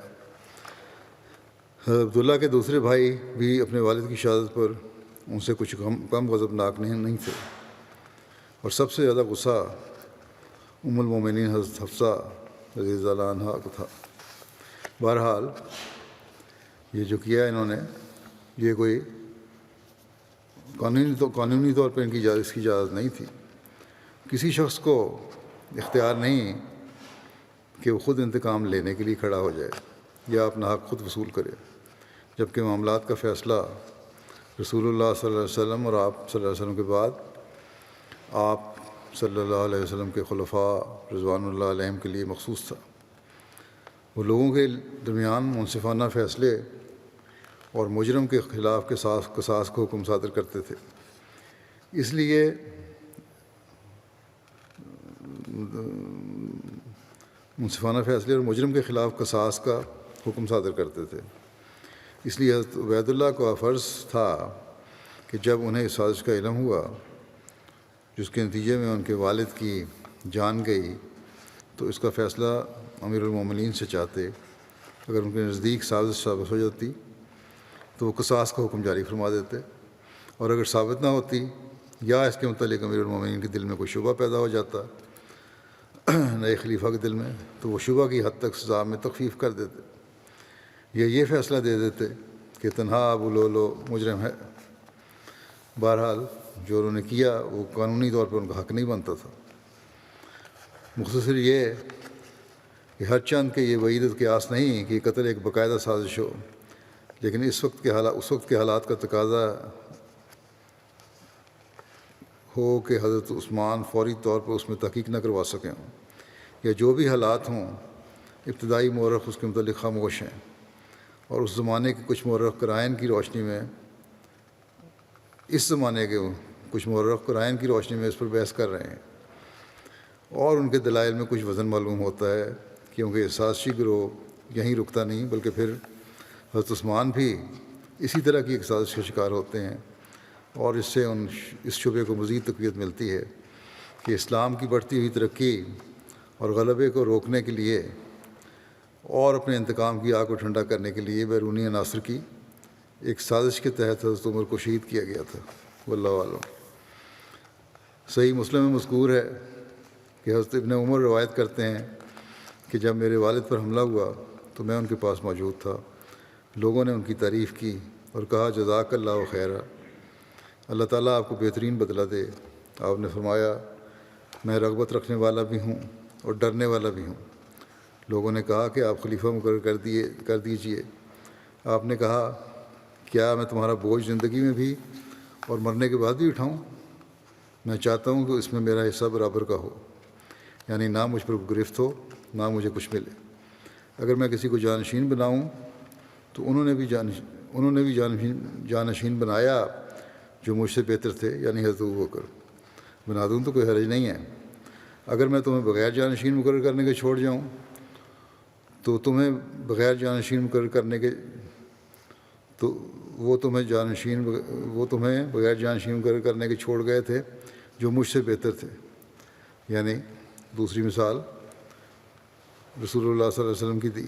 حضرت عبداللہ کے دوسرے بھائی بھی اپنے والد کی شہادت پر ان سے کچھ کم غضبناک نہیں تھے، اور سب سے زیادہ غصہ ام المومنین حضرت حفصہ رضی اللہ عنہا کو تھا۔ بہرحال یہ جو کیا انہوں نے، یہ کوئی قانونی طور پر اس کی اجازت نہیں تھی۔ کسی شخص کو اختیار نہیں کہ وہ خود انتقام لینے کے لیے کھڑا ہو جائے یا اپنا حق خود وصول کرے، جبکہ معاملات کا فیصلہ رسول اللہ صلی اللہ علیہ وسلم اور آپ صلی اللہ علیہ وسلم کے بعد آپ صلی اللہ علیہ وسلم کے خلفاء رضوان اللہ علیہم کے لیے مخصوص تھا۔ وہ لوگوں کے درمیان منصفانہ فیصلے اور مجرم کے خلاف قصاص کو حکم صادر کرتے تھے۔ اس لیے منصفانہ فیصلے اور مجرم کے خلاف قصاص کا حکم صادر کرتے تھے۔ اس لیے حضرت عبید اللہ کو فرض تھا کہ جب انہیں اس سازش کا علم ہوا جس کے نتیجے میں ان کے والد کی جان گئی، تو اس کا فیصلہ امیر المومنین سے چاہتے۔ اگر ان کے نزدیک سازش ثابت ہو جاتی تو وہ قصاص کا حکم جاری فرما دیتے، اور اگر ثابت نہ ہوتی یا اس کے متعلق امیر المومنین کے دل میں کوئی شبہ پیدا ہو جاتا نئے خلیفہ کے دل میں، تو وہ شبہ کی حد تک سزا میں تخفیف کر دیتے، یا یہ فیصلہ دے دیتے کہ تنہا ابو لولو مجرم ہے۔ بہرحال جو انہوں نے کیا وہ قانونی طور پر ان کا حق نہیں بنتا تھا۔ مختصر یہ کہ ہر چند کے یہ وعید قیاس نہیں کہ یہ قتل ایک باقاعدہ سازش ہو، لیکن اس وقت کے حالات کا تقاضا ہو کہ حضرت عثمان فوری طور پر اس میں تحقیق نہ کروا سکیں ہوں، یا جو بھی حالات ہوں ابتدائی مورخ اس کے متعلق خاموش ہیں، اور اس زمانے کے کچھ مورخ قرائن کی روشنی میں اس پر بحث کر رہے ہیں، اور ان کے دلائل میں کچھ وزن معلوم ہوتا ہے، کیونکہ سازشی گروہ یہیں رکتا نہیں بلکہ پھر حضرت عثمان بھی اسی طرح کی ایک سازش کا شکار ہوتے ہیں، اور اس سے اس شبے کو مزید تقویت ملتی ہے کہ اسلام کی بڑھتی ہوئی ترقی اور غلبے کو روکنے کے لیے اور اپنے انتقام کی آگ کو ٹھنڈا کرنے کے لیے بیرونی عناصر کی ایک سازش کے تحت حضرت عمر کو شہید کیا گیا تھا۔ واللہ عالم۔ صحیح مسلم میں مذکور ہے کہ حضرت ابن عمر روایت کرتے ہیں کہ جب میرے والد پر حملہ ہوا تو میں ان کے پاس موجود تھا۔ لوگوں نے ان کی تعریف کی اور کہا جزاک اللہ خیر، اللہ تعالیٰ آپ کو بہترین بدلہ دے۔ آپ نے فرمایا میں رغبت رکھنے والا بھی ہوں اور ڈرنے والا بھی ہوں۔ لوگوں نے کہا کہ آپ خلیفہ مقرر کر دیجئے۔ آپ نے کہا کیا میں تمہارا بوجھ زندگی میں بھی اور مرنے کے بعد بھی اٹھاؤں؟ میں چاہتا ہوں کہ اس میں میرا حصہ برابر کا ہو، یعنی نہ مجھ پر گرفت ہو نہ مجھے کچھ ملے۔ اگر میں کسی کو جانشین بناؤں تو انہوں نے بھی جانشین بنایا جو مجھ سے بہتر تھے، یعنی حضرت ابوبکر۔ بنا دوں تو کوئی حرج نہیں ہے۔ اگر میں تمہیں بغیر جانشین مقرر کرنے کے چھوڑ جاؤں تو تمہیں بغیر جانشین مقرر کرنے کے وہ تمہیں بغیر جانشین مقرر کرنے کے چھوڑ گئے تھے جو مجھ سے بہتر تھے، یعنی دوسری مثال رسول اللہ صلی اللہ علیہ وسلم کی دی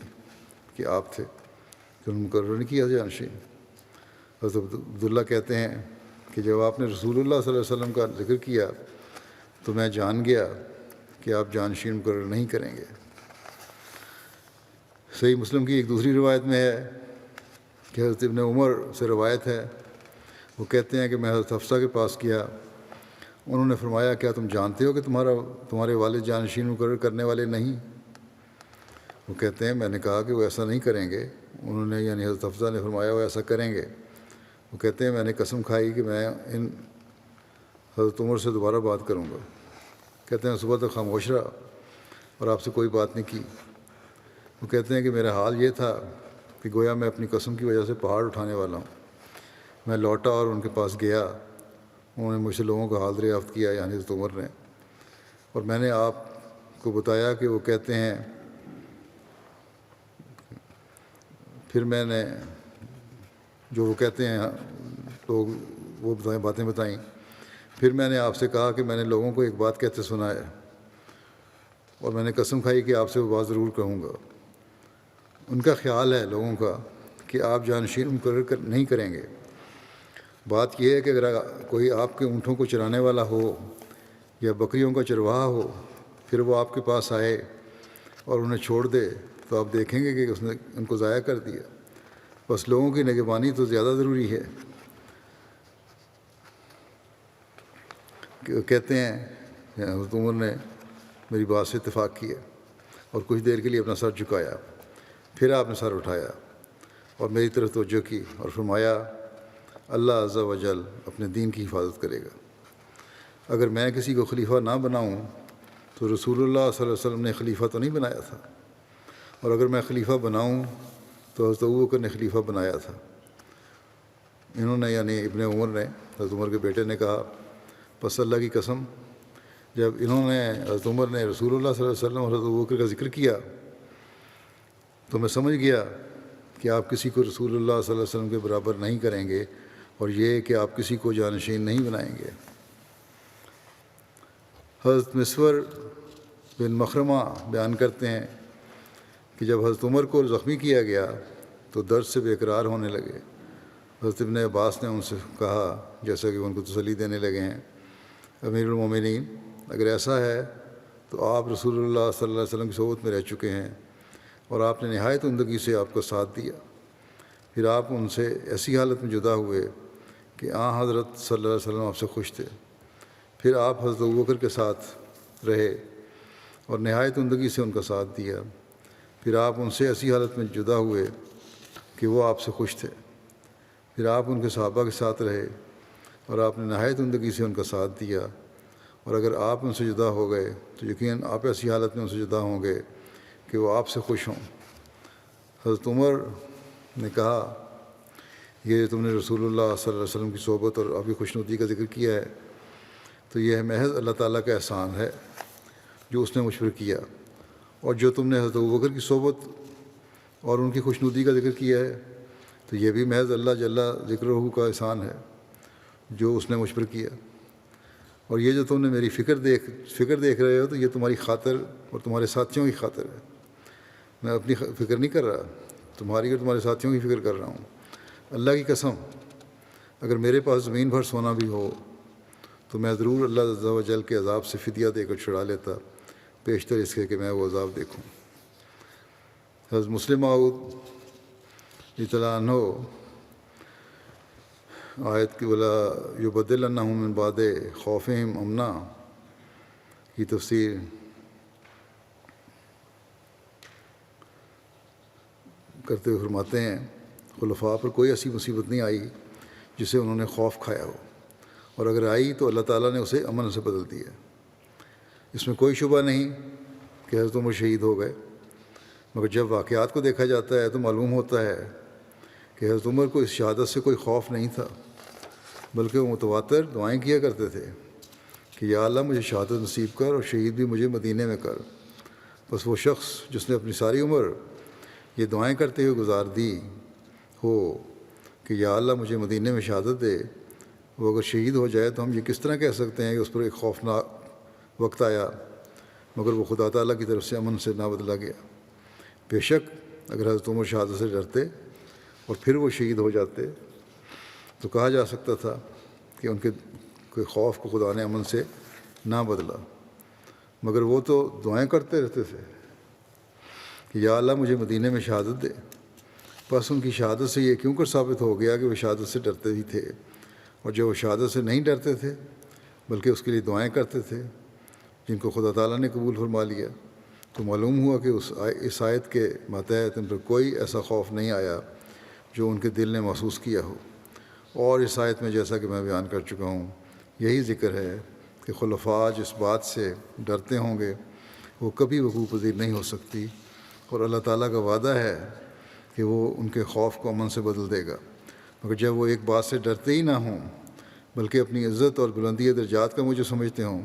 کہ آپ تھے کہ مقرر نہیں کیا جانشین۔ حضرت عبداللہ کہتے ہیں کہ جب آپ نے رسول اللہ صلی اللہ علیہ وسلم کا ذکر کیا تو میں جان گیا کہ آپ جانشین مقرر نہیں کریں گے۔ صحیح مسلم کی ایک دوسری روایت میں ہے کہ حضرت ابن عمر سے روایت ہے، وہ کہتے ہیں کہ میں حضرت حفصہ کے پاس گیا۔ انہوں نے فرمایا کیا تم جانتے ہو کہ تمہارے والد جانشین مقرر کرنے والے نہیں؟ وہ کہتے ہیں میں نے کہا کہ وہ ایسا نہیں کریں گے۔ انہوں نے یعنی حضرت حفصہ نے فرمایا وہ ایسا کریں گے۔ وہ کہتے ہیں میں نے قسم کھائی کہ میں حضرت عمر سے دوبارہ بات کروں گا۔ کہتے ہیں صبح تک خاموش رہا اور آپ سے کوئی بات نہیں کی۔ وہ کہتے ہیں کہ میرا حال یہ تھا کہ گویا میں اپنی قسم کی وجہ سے پہاڑ اٹھانے والا ہوں۔ میں لوٹا اور ان کے پاس گیا۔ انہوں نے مجھ سے لوگوں کا حال دریافت کیا، یعنی حضرت عمر نے، اور میں نے آپ کو بتایا کہ وہ کہتے ہیں پھر میں نے جو وہ کہتے ہیں لوگ وہ باتیں بتائیں۔ پھر میں نے آپ سے کہا کہ میں نے لوگوں کو ایک بات کہتے سنا ہے اور میں نے قسم کھائی کہ آپ سے وہ بات ضرور کہوں گا۔ ان کا خیال ہے لوگوں کا کہ آپ جانشین مقرر نہیں کریں گے۔ بات یہ ہے کہ اگر کوئی آپ کے اونٹوں کو چرانے والا ہو یا بکریوں کا چرواہا ہو، پھر وہ آپ کے پاس آئے اور انہیں چھوڑ دے تو آپ دیکھیں گے کہ اس نے ان کو ضائع کر دیا۔ بس لوگوں کی نگہبانی تو زیادہ ضروری ہے۔ کہتے ہیں حضرت عمر نے میری بات سے اتفاق کیا اور کچھ دیر کے لیے اپنا سر جھکایا، پھر آپ نے سر اٹھایا اور میری طرف توجہ کی اور فرمایا اللہ عز و جل اپنے دین کی حفاظت کرے گا۔ اگر میں کسی کو خلیفہ نہ بناؤں تو رسول اللہ صلی اللہ علیہ وسلم نے خلیفہ تو نہیں بنایا تھا، اور اگر میں خلیفہ بناؤں تو حضرت ابوبکر نے خلیفہ بنایا تھا۔ انہوں نے یعنی ابن عمر نے، حضرت عمر کے بیٹے نے کہا پس اللہ کی قسم جب انہوں نے حضرت عمر نے رسول اللہ صلی اللہ علیہ وسلم اور حضرت ابوبکر کا ذکر کیا تو میں سمجھ گیا کہ آپ کسی کو رسول اللہ صلی اللہ علیہ وسلم کے برابر نہیں کریں گے، اور یہ کہ آپ کسی کو جانشین نہیں بنائیں گے۔ حضرت مسور بن مخرمہ بیان کرتے ہیں کہ جب حضرت عمر کو زخمی کیا گیا تو درد سے بے قرار ہونے لگے۔ حضرت ابن عباس نے ان سے کہا جیسا کہ ان کو تسلی دینے لگے ہیں، امیر المومنین اگر ایسا ہے تو آپ رسول اللہ صلی اللہ علیہ وسلم کی صحبت میں رہ چکے ہیں اور آپ نے نہایت عمدگی سے آپ کا ساتھ دیا۔ پھر آپ ان سے ایسی حالت میں جدا ہوئے کہ حضرت صلی اللہ علیہ وسلم آپ سے خوش تھے۔ پھر آپ حضرت ابوبکر کے ساتھ رہے اور نہایت عمدگی سے ان کا ساتھ دیا۔ پھر آپ ان سے ایسی حالت میں جدا ہوئے کہ وہ آپ سے خوش تھے۔ پھر آپ ان کے صحابہ کے ساتھ رہے اور آپ نے نہایت عمدگی سے ان کا ساتھ دیا، اور اگر آپ ان سے جدا ہو گئے تو یقیناً آپ ایسی حالت میں ان سے جدا ہوں گے کہ وہ آپ سے خوش ہوں۔ حضرت عمر نے کہا یہ تم نے رسول اللہ صلی اللہ علیہ وسلم کی صحبت اور آپ کی خوشنودی کا ذکر کیا ہے تو یہ محض اللہ تعالیٰ کا احسان ہے جو اس نے مجھ پر کیا، اور جو تم نے حضرت ابوبکر کی صحبت اور ان کی خوشنودی کا ذکر کیا ہے تو یہ بھی محض اللہ جل ذکرہ کا احسان ہے جو اس نے مجھ پر کیا، اور یہ جو تم نے میری فکر دیکھ رہے ہو تو یہ تمہاری خاطر اور تمہارے ساتھیوں کی خاطر ہے۔ میں اپنی فکر نہیں کر رہا، تمہاری اور تمہارے ساتھیوں کی فکر کر رہا ہوں۔ اللہ کی قسم اگر میرے پاس زمین بھر سونا بھی ہو تو میں ضرور اللہ عز و جل کے عذاب سے فدیہ دے کر چھڑا لیتا، بیشتر اس کے کہ میں وہ عذاب دیکھوں۔ حضرت مسلم موعود رضی اللہ عنہ آیت کی ولا یبدلنہم من بعد خوفہم امنا کی تفسیر کرتے ہوئے فرماتے ہیں خلفاء پر کوئی ایسی مصیبت نہیں آئی جسے انہوں نے خوف کھایا ہو، اور اگر آئی تو اللہ تعالیٰ نے اسے امن سے بدل دیا۔ اس میں کوئی شبہ نہیں کہ حضرت عمر شہید ہو گئے، مگر جب واقعات کو دیکھا جاتا ہے تو معلوم ہوتا ہے کہ حضرت عمر کو اس شہادت سے کوئی خوف نہیں تھا، بلکہ وہ متواتر دعائیں کیا کرتے تھے کہ یا اللہ مجھے شہادت نصیب کر اور شہید بھی مجھے مدینے میں کر۔ بس وہ شخص جس نے اپنی ساری عمر یہ دعائیں کرتے ہوئے گزار دی ہو کہ یا اللہ مجھے مدینے میں شہادت دے، وہ اگر شہید ہو جائے تو ہم یہ کس طرح کہہ سکتے ہیں کہ اس پر ایک خوفناک وقت آیا مگر وہ خدا تعالیٰ کی طرف سے امن سے نہ بدلا گیا۔ بے شک اگر حضرت عمر شہادت سے ڈرتے اور پھر وہ شہید ہو جاتے تو کہا جا سکتا تھا کہ ان کے کوئی خوف کو خدا نے امن سے نہ بدلا، مگر وہ تو دعائیں کرتے رہتے تھے کہ یا اللہ مجھے مدینے میں شہادت دے۔ بس ان کی شہادت سے یہ کیوں کر ثابت ہو گیا کہ وہ شہادت سے ڈرتے ہی تھے، اور جب وہ شہادت سے نہیں ڈرتے تھے بلکہ اس کے لیے دعائیں کرتے تھے جن کو خدا تعالیٰ نے قبول فرما لیا، تو معلوم ہوا کہ اس آیت کے ماتحت ان پر کوئی ایسا خوف نہیں آیا جو ان کے دل نے محسوس کیا ہو۔ اور اس آیت میں جیسا کہ میں بیان کر چکا ہوں یہی ذکر ہے کہ خلفاء جس بات سے ڈرتے ہوں گے وہ کبھی وقوع پذیر نہیں ہو سکتی، اور اللہ تعالیٰ کا وعدہ ہے کہ وہ ان کے خوف کو امن سے بدل دے گا۔ مگر جب وہ ایک بات سے ڈرتے ہی نہ ہوں بلکہ اپنی عزت اور بلندی درجات کا مجھے سمجھتے ہوں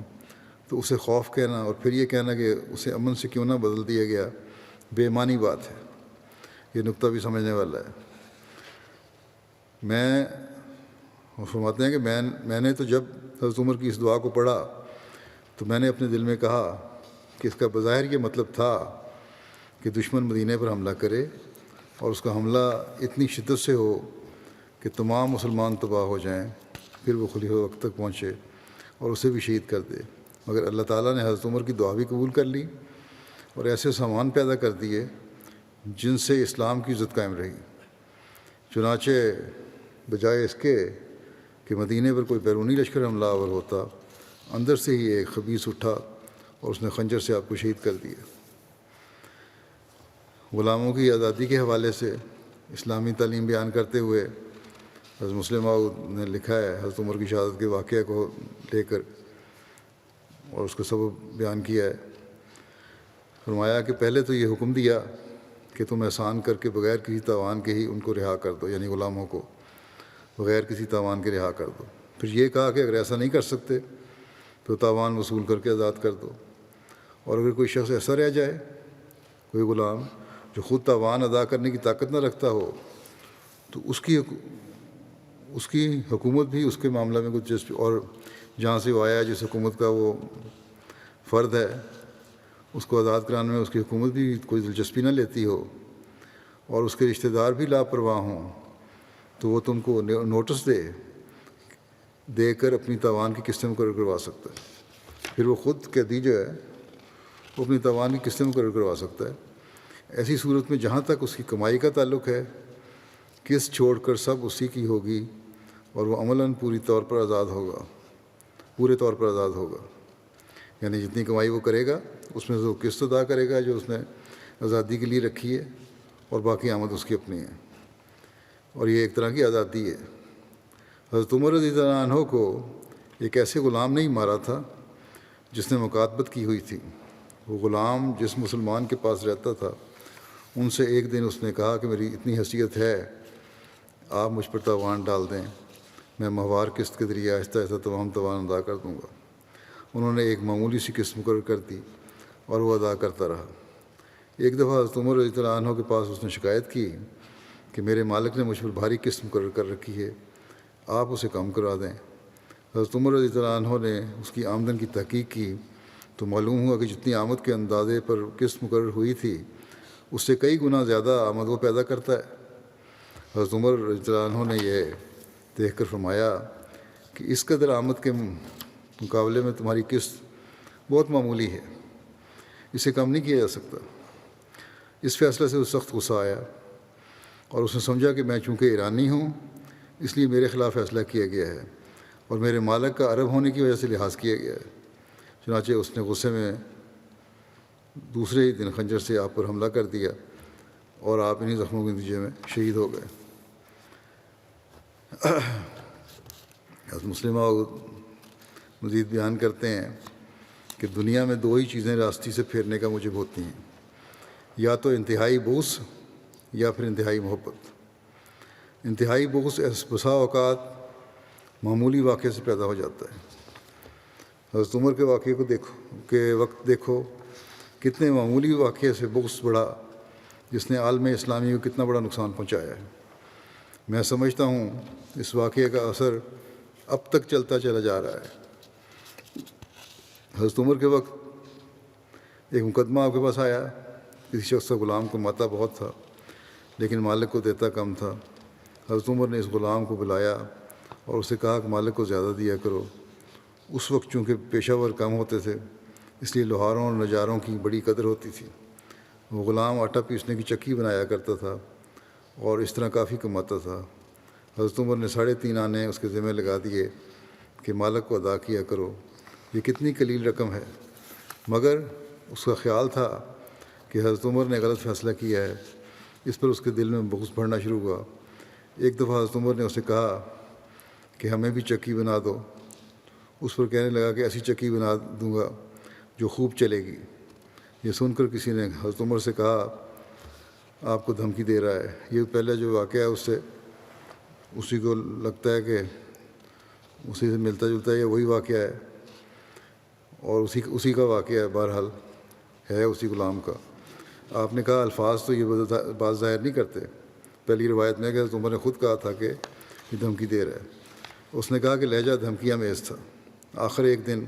تو اسے خوف کہنا اور پھر یہ کہنا کہ اسے امن سے کیوں نہ بدل دیا گیا بے معنی بات ہے۔ یہ نقطہ بھی سمجھنے والا ہے۔ وہ فرماتے ہیں کہ میں نے تو جب حضرت عمر کی اس دعا کو پڑھا تو میں نے اپنے دل میں کہا کہ اس کا بظاہر یہ مطلب تھا کہ دشمن مدینے پر حملہ کرے اور اس کا حملہ اتنی شدت سے ہو کہ تمام مسلمان تباہ ہو جائیں، پھر وہ خلیفہ وقت تک پہنچے اور اسے بھی شہید کر دے۔ مگر اللہ تعالیٰ نے حضرت عمر کی دعا بھی قبول کر لی اور ایسے سامان پیدا کر دیے جن سے اسلام کی عزت قائم رہی۔ چنانچہ بجائے اس کے کہ مدینے پر کوئی بیرونی لشکر حملہ آور ہوتا، اندر سے ہی ایک خبیث اٹھا اور اس نے خنجر سے آپ کو شہید کر دیا۔ غلاموں کی آزادی کے حوالے سے اسلامی تعلیم بیان کرتے ہوئے حضرت مسلم موعود نے لکھا ہے حضرت عمر کی شہادت کے واقعہ کو لے کر اور اس کا سبب بیان کیا ہے۔ فرمایا کہ پہلے تو یہ حکم دیا کہ تم احسان کر کے بغیر کسی تاوان کے ہی ان کو رہا کر دو، یعنی غلاموں کو بغیر کسی تاوان کے رہا کر دو۔ پھر یہ کہا کہ اگر ایسا نہیں کر سکتے تو تاوان وصول کر کے آزاد کر دو، اور اگر کوئی شخص ایسا رہ جائے کوئی غلام جو خود تاوان ادا کرنے کی طاقت نہ رکھتا ہو تو اس کی حکومت بھی اس کے معاملہ میں کچھ دلچسپی، اور جہاں سے وہ آیا جس حکومت کا وہ فرد ہے اس کو آزاد کرانے میں اس کی حکومت بھی کوئی دلچسپی نہ لیتی ہو، اور اس کے رشتہ دار بھی لاپرواہ ہوں، تو وہ تم کو نوٹس دے کر اپنی تاوان کی قسطیں مقرر کروا سکتا ہے۔ پھر وہ خود قیدی جو ہے وہ اپنی تاوان کی قسطیں مقرر کروا سکتا ہے۔ ایسی صورت میں جہاں تک اس کی کمائی کا تعلق ہے قسط چھوڑ کر سب اسی کی ہوگی اور وہ عملاً پورے طور پر آزاد ہوگا، یعنی جتنی کمائی وہ کرے گا اس میں سے وہ قسط ادا کرے گا جو اس نے آزادی کے لیے رکھی ہے، اور باقی آمد اس کی اپنی ہے، اور یہ ایک طرح کی آزادی ہے۔ حضرت عمر رضی اللہ عنہ کو ایک ایسے غلام نے ہی مارا تھا جس نے مکاتبت کی ہوئی تھی۔ وہ غلام جس مسلمان کے پاس رہتا تھا ان سے ایک دن اس نے کہا کہ میری اتنی حیثیت ہے آپ مجھ پر تاوان ڈال دیں، میں ماہوار قسط کے ذریعے آہستہ آہستہ تمام تاوان ادا کر دوں گا۔ انہوں نے ایک معمولی سی قسط مقرر کر دی اور وہ ادا کرتا رہا۔ ایک دفعہ حضرت عمر رضی اللہ عنہ کے پاس اس نے شکایت کی کہ میرے مالک نے مجھ پر بھاری قسط مقرر کر رکھی ہے، آپ اسے کم کرا دیں۔ حضرت عمر رضی اللہ عنہ نے اس کی آمدن کی تحقیق کی تو معلوم ہوا کہ جتنی آمد کے اندازے پر قسط مقرر ہوئی تھی اس سے کئی گنا زیادہ آمد وہ پیدا کرتا ہے۔ حضرت عمر رضی اللہ عنہ نے یہ دیکھ کر فرمایا کہ اس قدر آمد کے مقابلے میں تمہاری قسط بہت معمولی ہے، اسے کم نہیں کیا جا سکتا۔ اس فیصلے سے وہ سخت غصہ آیا اور اس نے سمجھا کہ میں چونکہ ایرانی ہوں اس لیے میرے خلاف فیصلہ کیا گیا ہے اور میرے مالک کا عرب ہونے کی وجہ سے لحاظ کیا گیا ہے۔ چنانچہ اس نے غصے میں دوسرے ہی دن خنجر سے آپ پر حملہ کر دیا اور آپ انہی زخموں کے نتیجے میں شہید ہو گئے۔ حضرت مسلمہ مزید بیان کرتے ہیں کہ دنیا میں دو ہی چیزیں راستی سے پھیرنے کا موجب ہوتی ہیں، یا تو انتہائی بغض یا پھر انتہائی محبت۔ انتہائی بغض بسا اوقات معمولی واقعے سے پیدا ہو جاتا ہے۔ حضرت عمر کے واقعے کو دیکھو کتنے معمولی واقعے سے بغض بڑھا جس نے عالم اسلامی کو کتنا بڑا نقصان پہنچایا ہے۔ میں سمجھتا ہوں اس واقعے کا اثر اب تک چلتا چلا جا رہا ہے۔ حضرت عمر کے وقت ایک مقدمہ آپ کے پاس آیا، کسی شخص کا غلام کو ماتا بہت تھا لیکن مالک کو دیتا کم تھا۔ حضرت عمر نے اس غلام کو بلایا اور اسے کہا کہ مالک کو زیادہ دیا کرو۔ اس وقت چونکہ پیشہ ور کم ہوتے تھے اس لیے لوہاروں اور نجاروں کی بڑی قدر ہوتی تھی۔ وہ غلام آٹا پیسنے کی چکی بنایا کرتا تھا اور اس طرح کافی کماتا تھا۔ حضرت عمر نے 3.5 آنے اس کے ذمہ لگا دیے کہ مالک کو ادا کیا کرو۔ یہ کتنی قلیل رقم ہے، مگر اس کا خیال تھا کہ حضرت عمر نے غلط فیصلہ کیا ہے۔ اس پر اس کے دل میں بغض بڑھنا شروع ہوا۔ ایک دفعہ حضرت عمر نے اسے کہا کہ ہمیں بھی چکی بنا دو۔ اس پر کہنے لگا کہ ایسی چکی بنا دوں گا جو خوب چلے گی۔ یہ سن کر کسی نے حضرت عمر سے کہا آپ کو دھمکی دے رہا ہے۔ یہ پہلے جو واقعہ ہے اس سے اسی کو لگتا ہے کہ اسی سے ملتا جلتا ہے، یہ وہی واقعہ ہے اور اسی کا واقعہ ہے، بہرحال ہے اسی غلام کا۔ آپ نے کہا الفاظ تو یہ بات ظاہر نہیں کرتے۔ پہلی روایت میں کہ حضرت عمر نے خود کہا تھا کہ یہ دھمکی دے رہا ہے۔ اس نے کہا کہ لہجہ دھمکیاں میز تھا۔ آخر ایک دن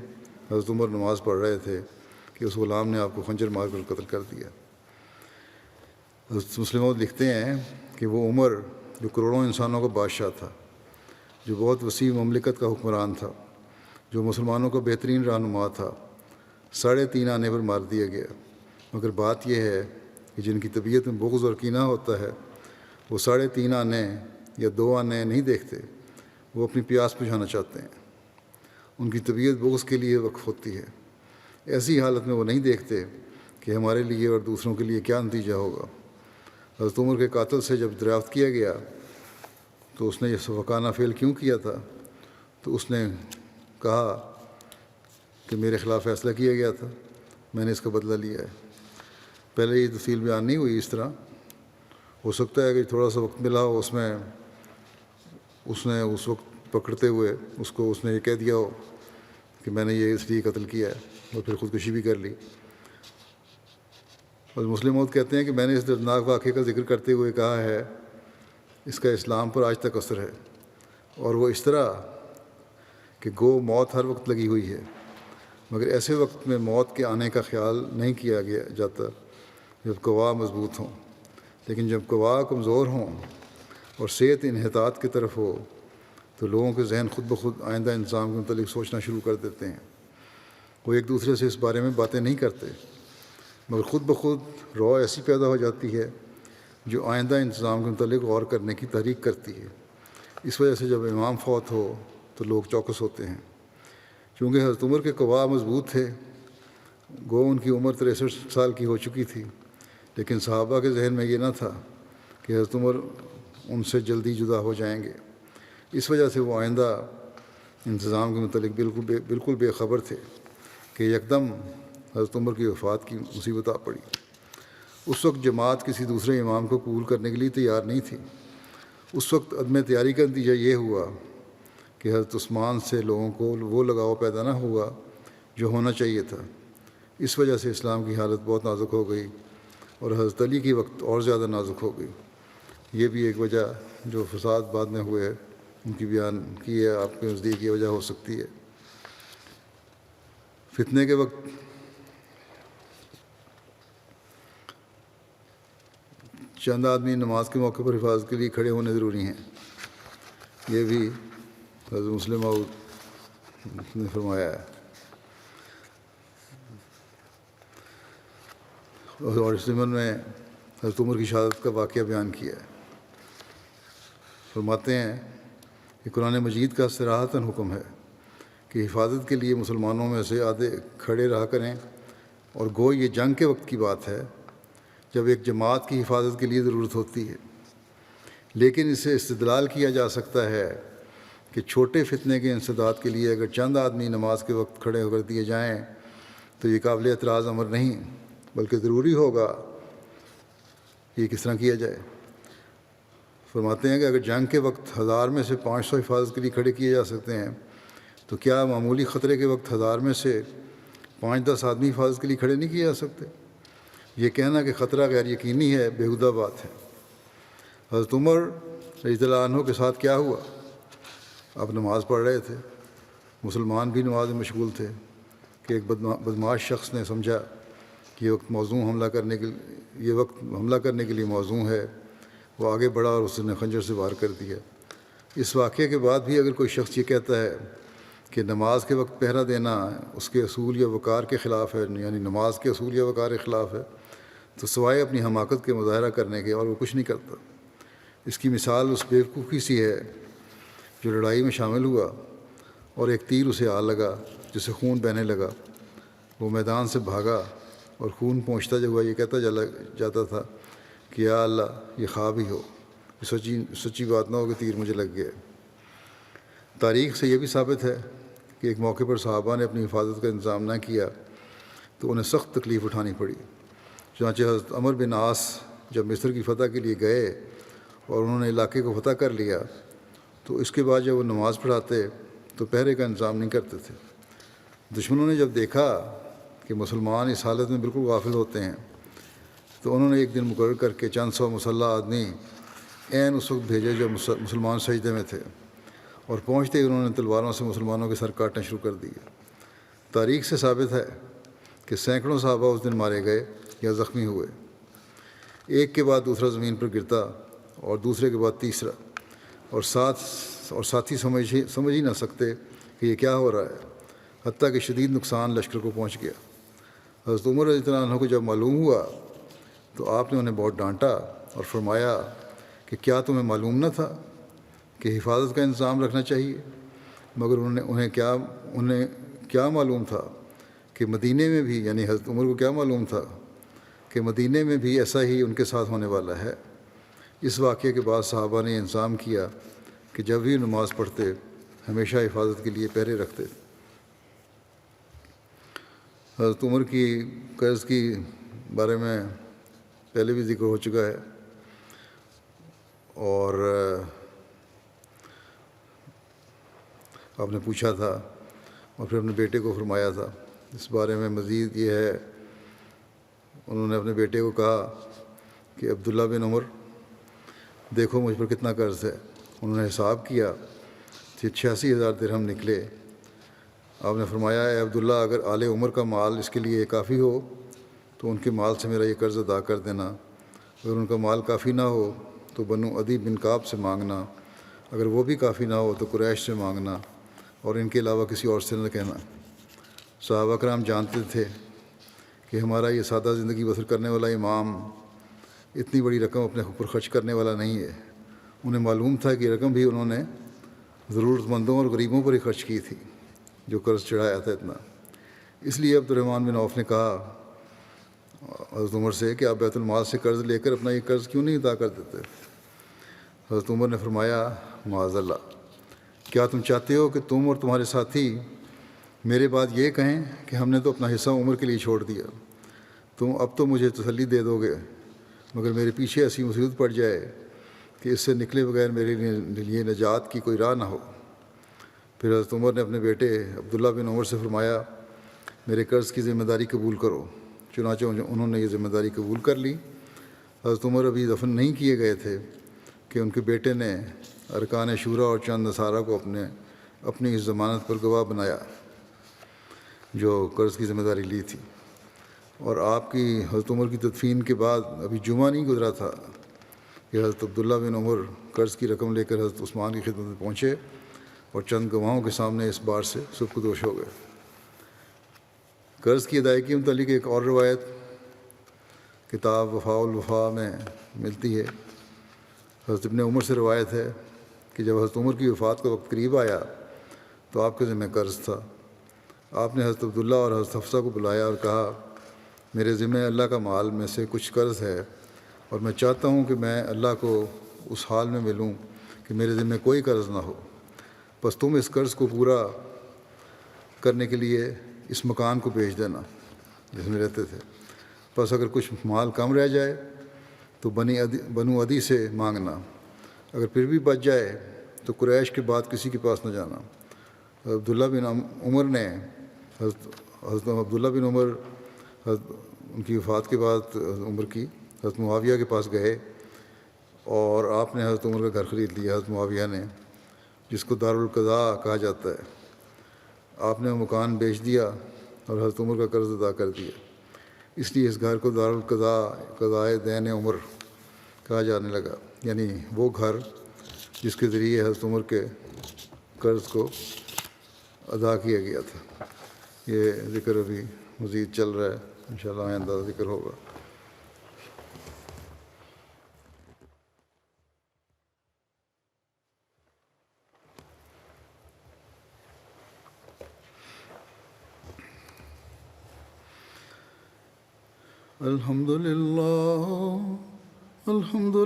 حضرت عمر نماز پڑھ رہے تھے کہ اس غلام نے آپ کو خنجر مار کر قتل کر دیا۔ حضرت مسلم لکھتے ہیں کہ وہ عمر جو کروڑوں انسانوں کا بادشاہ تھا، جو بہت وسیع مملکت کا حکمران تھا، جو مسلمانوں کا بہترین رہنما تھا، 3.5 آنے پر مار دیا گیا۔ مگر بات یہ ہے کہ جن کی طبیعت میں بغض اور کینہ ہوتا ہے وہ 3.5 آنے یا 2 آنے نہیں دیکھتے، وہ اپنی پیاس بجھانا چاہتے ہیں۔ ان کی طبیعت بغض کے لیے وقف ہوتی ہے۔ ایسی حالت میں وہ نہیں دیکھتے کہ ہمارے لیے اور دوسروں کے لیے کیا نتیجہ ہوگا۔ حضرت عمر کے قاتل سے جب دریافت کیا گیا تو اس نے یہ سفاکانہ فعل کیوں کیا تھا، تو اس نے کہا کہ میرے خلاف فیصلہ کیا گیا تھا، میں نے اس کا بدلہ لیا ہے۔ پہلے یہ تفصیل بیان نہیں ہوئی اس طرح، ہو سکتا ہے کہ تھوڑا سا وقت ملا ہو، اس میں اس نے اس وقت پکڑتے ہوئے اس نے یہ کہہ دیا ہو کہ میں نے یہ اس لیے قتل کیا ہے اور پھر خودکشی بھی کر لی۔ اور مسلم موت کہتے ہیں کہ میں نے اس دردناک واقعے کا ذکر کرتے ہوئے کہا ہے اس کا اسلام پر آج تک اثر ہے، اور وہ اس طرح کہ گو موت ہر وقت لگی ہوئی ہے، مگر ایسے وقت میں موت کے آنے کا خیال نہیں کیا جاتا جب قوا مضبوط ہوں، لیکن جب قوا کمزور ہوں اور صحت انحطاط کی طرف ہو تو لوگوں کے ذہن خود بخود آئندہ انتظام کے متعلق سوچنا شروع کر دیتے ہیں۔ وہ ایک دوسرے سے اس بارے میں باتیں نہیں کرتے، مگر خود بخود رو ایسی پیدا ہو جاتی ہے جو آئندہ انتظام کے متعلق غور کرنے کی تحریک کرتی ہے۔ اس وجہ سے جب امام فوت ہو تو لوگ چوکس ہوتے ہیں۔ چونکہ حضرت عمر کے قوا مضبوط تھے، گو ان کی عمر 63 سال کی ہو چکی تھی، لیکن صحابہ کے ذہن میں یہ نہ تھا کہ حضرت عمر ان سے جلدی جدا ہو جائیں گے۔ اس وجہ سے وہ آئندہ انتظام کے متعلق بالکل بے خبر تھے کہ یکدم حضرت عمر کی وفات کی مصیبت آ پڑی۔ اس وقت جماعت کسی دوسرے امام کو قبول کرنے کے لیے تیار نہیں تھی۔ اس وقت عدم تیاری کا نتیجہ یہ ہوا کہ حضرت عثمان سے لوگوں کو وہ لگاؤ پیدا نہ ہوا جو ہونا چاہیے تھا۔ اس وجہ سے اسلام کی حالت بہت نازک ہو گئی اور حضرت علی کی وقت اور زیادہ نازک ہو گئی۔ یہ بھی ایک وجہ جو فساد بعد میں ہوئے ان کی بیان کی ہے، آپ کے نزدیک یہ وجہ ہو سکتی ہے۔ فتنے کے وقت چند آدمی نماز کے موقع پر حفاظت کے لیے کھڑے ہونے ضروری ہیں۔ یہ بھی حضرت مسلم موعود نے فرمایا ہے. اور اس ضمن میں حضرت عمر کی شہادت کا واقعہ بیان کیا ہے. فرماتے ہیں کہ قرآن مجید کا صراحتاً حکم ہے کہ حفاظت کے لیے مسلمانوں میں سے آدھے کھڑے رہا کریں، اور گو یہ جنگ کے وقت کی بات ہے جب ایک جماعت کی حفاظت کے لیے ضرورت ہوتی ہے. لیکن اسے استدلال کیا جا سکتا ہے کہ چھوٹے فتنے کے انسداد کے لیے اگر چند آدمی نماز کے وقت کھڑے ہو کر دیے جائیں تو یہ قابل اعتراض امر نہیں، بلکہ ضروری ہوگا. یہ کس طرح کیا جائے؟ فرماتے ہیں کہ اگر جنگ کے وقت 1000 میں سے 500 حفاظت کے لیے کھڑے کیے جا سکتے ہیں تو کیا معمولی خطرے کے وقت 1000 میں سے 5-10 آدمی حفاظت کے لیے کھڑے نہیں کیے جا سکتے؟ یہ کہنا کہ خطرہ غیر یقینی ہے بیہودہ بات ہے. حضرت عمر رضی اللہ عنہ کے ساتھ کیا ہوا؟ آپ نماز پڑھ رہے تھے، مسلمان بھی نماز میں مشغول تھے کہ ایک بدمعاش شخص نے سمجھا کہ یہ وقت حملہ کرنے کے لیے موزوں ہے. وہ آگے بڑھا اور اس نے خنجر سے وار کر دیا. اس واقعے کے بعد بھی اگر کوئی شخص یہ کہتا ہے کہ نماز کے وقت پہرا دینا اس کے اصول یا وقار کے خلاف ہے، یعنی نماز کے اصول یا وقار کے خلاف ہے، تو سوائے اپنی حماقت کے مظاہرہ کرنے کے اور وہ کچھ نہیں کرتا. اس کی مثال اس بیوقوفی سی ہے جو لڑائی میں شامل ہوا اور ایک تیر اسے آ لگا جس سے خون بہنے لگا. وہ میدان سے بھاگا اور خون پہنچتا جب ہوا یہ کہتا جاتا تھا کہ یا اللہ یہ خواب ہی ہو، سچی بات نہ ہو کہ تیر مجھے لگ گیا. تاریخ سے یہ بھی ثابت ہے کہ ایک موقع پر صحابہ نے اپنی حفاظت کا انتظام نہ کیا تو انہیں سخت تکلیف اٹھانی پڑی. چنانچہ حضرت عمر بن عاص جب مصر کی فتح کے لیے گئے اور انہوں نے علاقے کو فتح کر لیا تو اس کے بعد جب وہ نماز پڑھاتے تو پہرے کا انتظام نہیں کرتے تھے. دشمنوں نے جب دیکھا کہ مسلمان اس حالت میں بالکل غافل ہوتے ہیں تو انہوں نے ایک دن مقرر کر کے چند سو مسلح آدمی عین اس وقت بھیجے جب مسلمان سجدے میں تھے، اور پہنچتے ہی انہوں نے تلواروں سے مسلمانوں کے سر کاٹنا شروع کر دیے. تاریخ سے ثابت ہے کہ سینکڑوں صحابہ اس دن مارے گئے یا زخمی ہوئے. ایک کے بعد دوسرا زمین پر گرتا اور دوسرے کے بعد تیسرا، اور ساتھی سمجھ ہی نہ سکتے کہ یہ کیا ہو رہا ہے، حتیٰ کہ شدید نقصان لشکر کو پہنچ گیا. حضرت عمر رضی اللہ عنہ کو جب معلوم ہوا تو آپ نے انہیں بہت ڈانٹا اور فرمایا کہ کیا تمہیں معلوم نہ تھا کہ حفاظت کا انتظام رکھنا چاہیے؟ مگر انہیں کیا معلوم تھا کہ مدینے میں بھی، یعنی حضرت عمر کو کیا معلوم تھا کہ مدینے میں بھی ایسا ہی ان کے ساتھ ہونے والا ہے. اس واقعے کے بعد صحابہ نے انتظام کیا کہ جب بھی نماز پڑھتے ہمیشہ حفاظت کے لیے پہرے رکھتے. حضرت عمر کی قرض کی بارے میں پہلے بھی ذکر ہو چکا ہے، اور آپ نے پوچھا تھا اور پھر اپنے بیٹے کو فرمایا تھا. اس بارے میں مزید یہ ہے، انہوں نے اپنے بیٹے کو کہا کہ عبداللہ بن عمر دیکھو مجھ پر کتنا قرض ہے. انہوں نے حساب کیا کہ 86,000 درہم نکلے. آپ نے فرمایا اے عبداللہ اگر آل عمر کا مال اس کے لیے کافی ہو تو ان کے مال سے میرا یہ قرض ادا کر دینا، اگر ان کا مال کافی نہ ہو تو بنو عدی بن کعب سے مانگنا، اگر وہ بھی کافی نہ ہو تو قریش سے مانگنا، اور ان کے علاوہ کسی اور سے نہ کہنا. صحابہ کرام جانتے تھے کہ ہمارا یہ سادہ زندگی بسر کرنے والا امام اتنی بڑی رقم اپنے اوپر خرچ کرنے والا نہیں ہے. انہیں معلوم تھا کہ یہ رقم بھی انہوں نے ضرورت مندوں اور غریبوں پر ہی خرچ کی تھی جو قرض چڑھایا تھا اتنا. اس لیے عبد الرحمن بن عوف نے کہا حضرت عمر سے کہ آپ بیت المال سے قرض لے کر اپنا یہ قرض کیوں نہیں ادا کر دیتے؟ حضرت عمر نے فرمایا معاذ اللہ، کیا تم چاہتے ہو کہ تم اور تمہارے ساتھی میرے بعد یہ کہیں کہ ہم نے تو اپنا حصہ عمر کے لیے چھوڑ دیا؟ تم اب تو مجھے تسلی دے دو گے، مگر میرے پیچھے ایسی مصیبت پڑ جائے کہ اس سے نکلے بغیر میرے لیے نجات کی کوئی راہ نہ ہو. پھر حضرت عمر نے اپنے بیٹے عبداللہ بن عمر سے فرمایا میرے قرض کی ذمہ داری قبول کرو. چنانچہ انہوں نے یہ ذمہ داری قبول کر لی. حضرت عمر ابھی دفن نہیں کیے گئے تھے کہ ان کے بیٹے نے ارکان شورا اور چند نصارہ کو اپنی اس ضمانت پر گواہ بنایا جو قرض کی ذمہ داری لی تھی. اور آپ کی حضرت عمر کی تدفین کے بعد ابھی جمعہ نہیں گزرا تھا کہ حضرت عبداللہ بن عمر قرض کی رقم لے کر حضرت عثمان کی خدمت میں پہنچے اور چند گواہوں کے سامنے اس بار سے سرخدوش ہو گئے۔ قرض کی ادائیگی کے متعلق ایک اور روایت کتاب وفاء الوفا میں ملتی ہے۔ حضرت ابن عمر سے روایت ہے کہ جب حضرت عمر کی وفات کا وقت قریب آیا تو آپ کے ذمہ قرض تھا۔ آپ نے حضرت عبداللہ اور حضرت حفصہ کو بلایا اور کہا، میرے ذمہ اللہ کا مال میں سے کچھ قرض ہے اور میں چاہتا ہوں کہ میں اللہ کو اس حال میں ملوں کہ میرے ذمہ کوئی قرض نہ ہو، بس تم اس قرض کو پورا کرنے کے لیے اس مکان کو بیچ دینا جس میں رہتے تھے، بس اگر کچھ مال کم رہ جائے تو بنو عدی سے مانگنا، اگر پھر بھی بچ جائے تو قریش کے بعد کسی کے پاس نہ جانا۔ عبداللہ بن عمر نے حضرت عبداللہ بن عمر ان کی وفات کے بعد عمر کی حضرت معاویہ کے پاس گئے اور آپ نے حضرت عمر کا گھر خرید لیا، حضرت معاویہ نے، جس کو دارالقضاء کہا جاتا ہے۔ آپ نے وہ مکان بیچ دیا اور حضرت عمر کا قرض ادا کر دیا، اس لیے اس گھر کو دارالقضاء قضائے دین عمر کہا جانے لگا، یعنی وہ گھر جس کے ذریعے حضرت عمر کے قرض کو ادا کیا گیا تھا۔ یہ ذکر ابھی مزید چل رہا ہے، انشاءاللہ آئندہ ذکر ہوگا۔ الحمد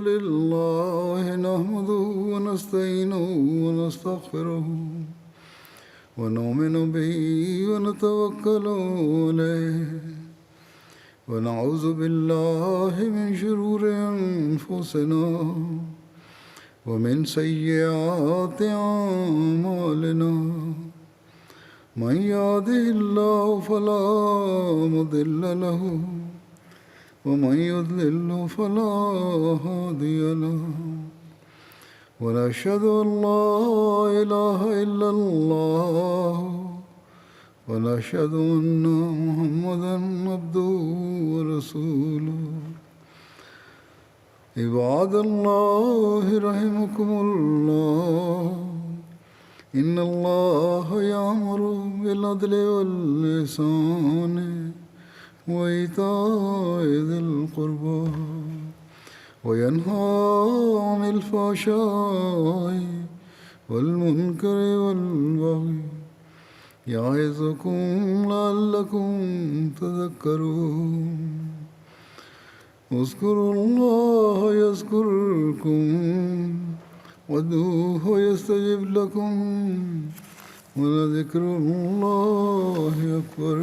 للہ نحمده ونستعینه ونستغفره ونؤمن به ونتوکل علیہ ونعوذ باللہ من شرور انفسنا ومن سیئات اعمالنا من يهده الله فلا مضل له ومن يضلل فلا هادي له ونشهد أن لا إله إلا الله ونشهد أن محمدا عبده ورسوله عباد الله رحمكم الله إن الله يأمر بالعدل والإحسان وإيتاء ذي القربى وينهى عن الفحشاء والمنكر والبغي يعظكم لعلكم تذكرون اذكروا الله يذكركم وادعوه يستجب لكم ولذكر الله أكبر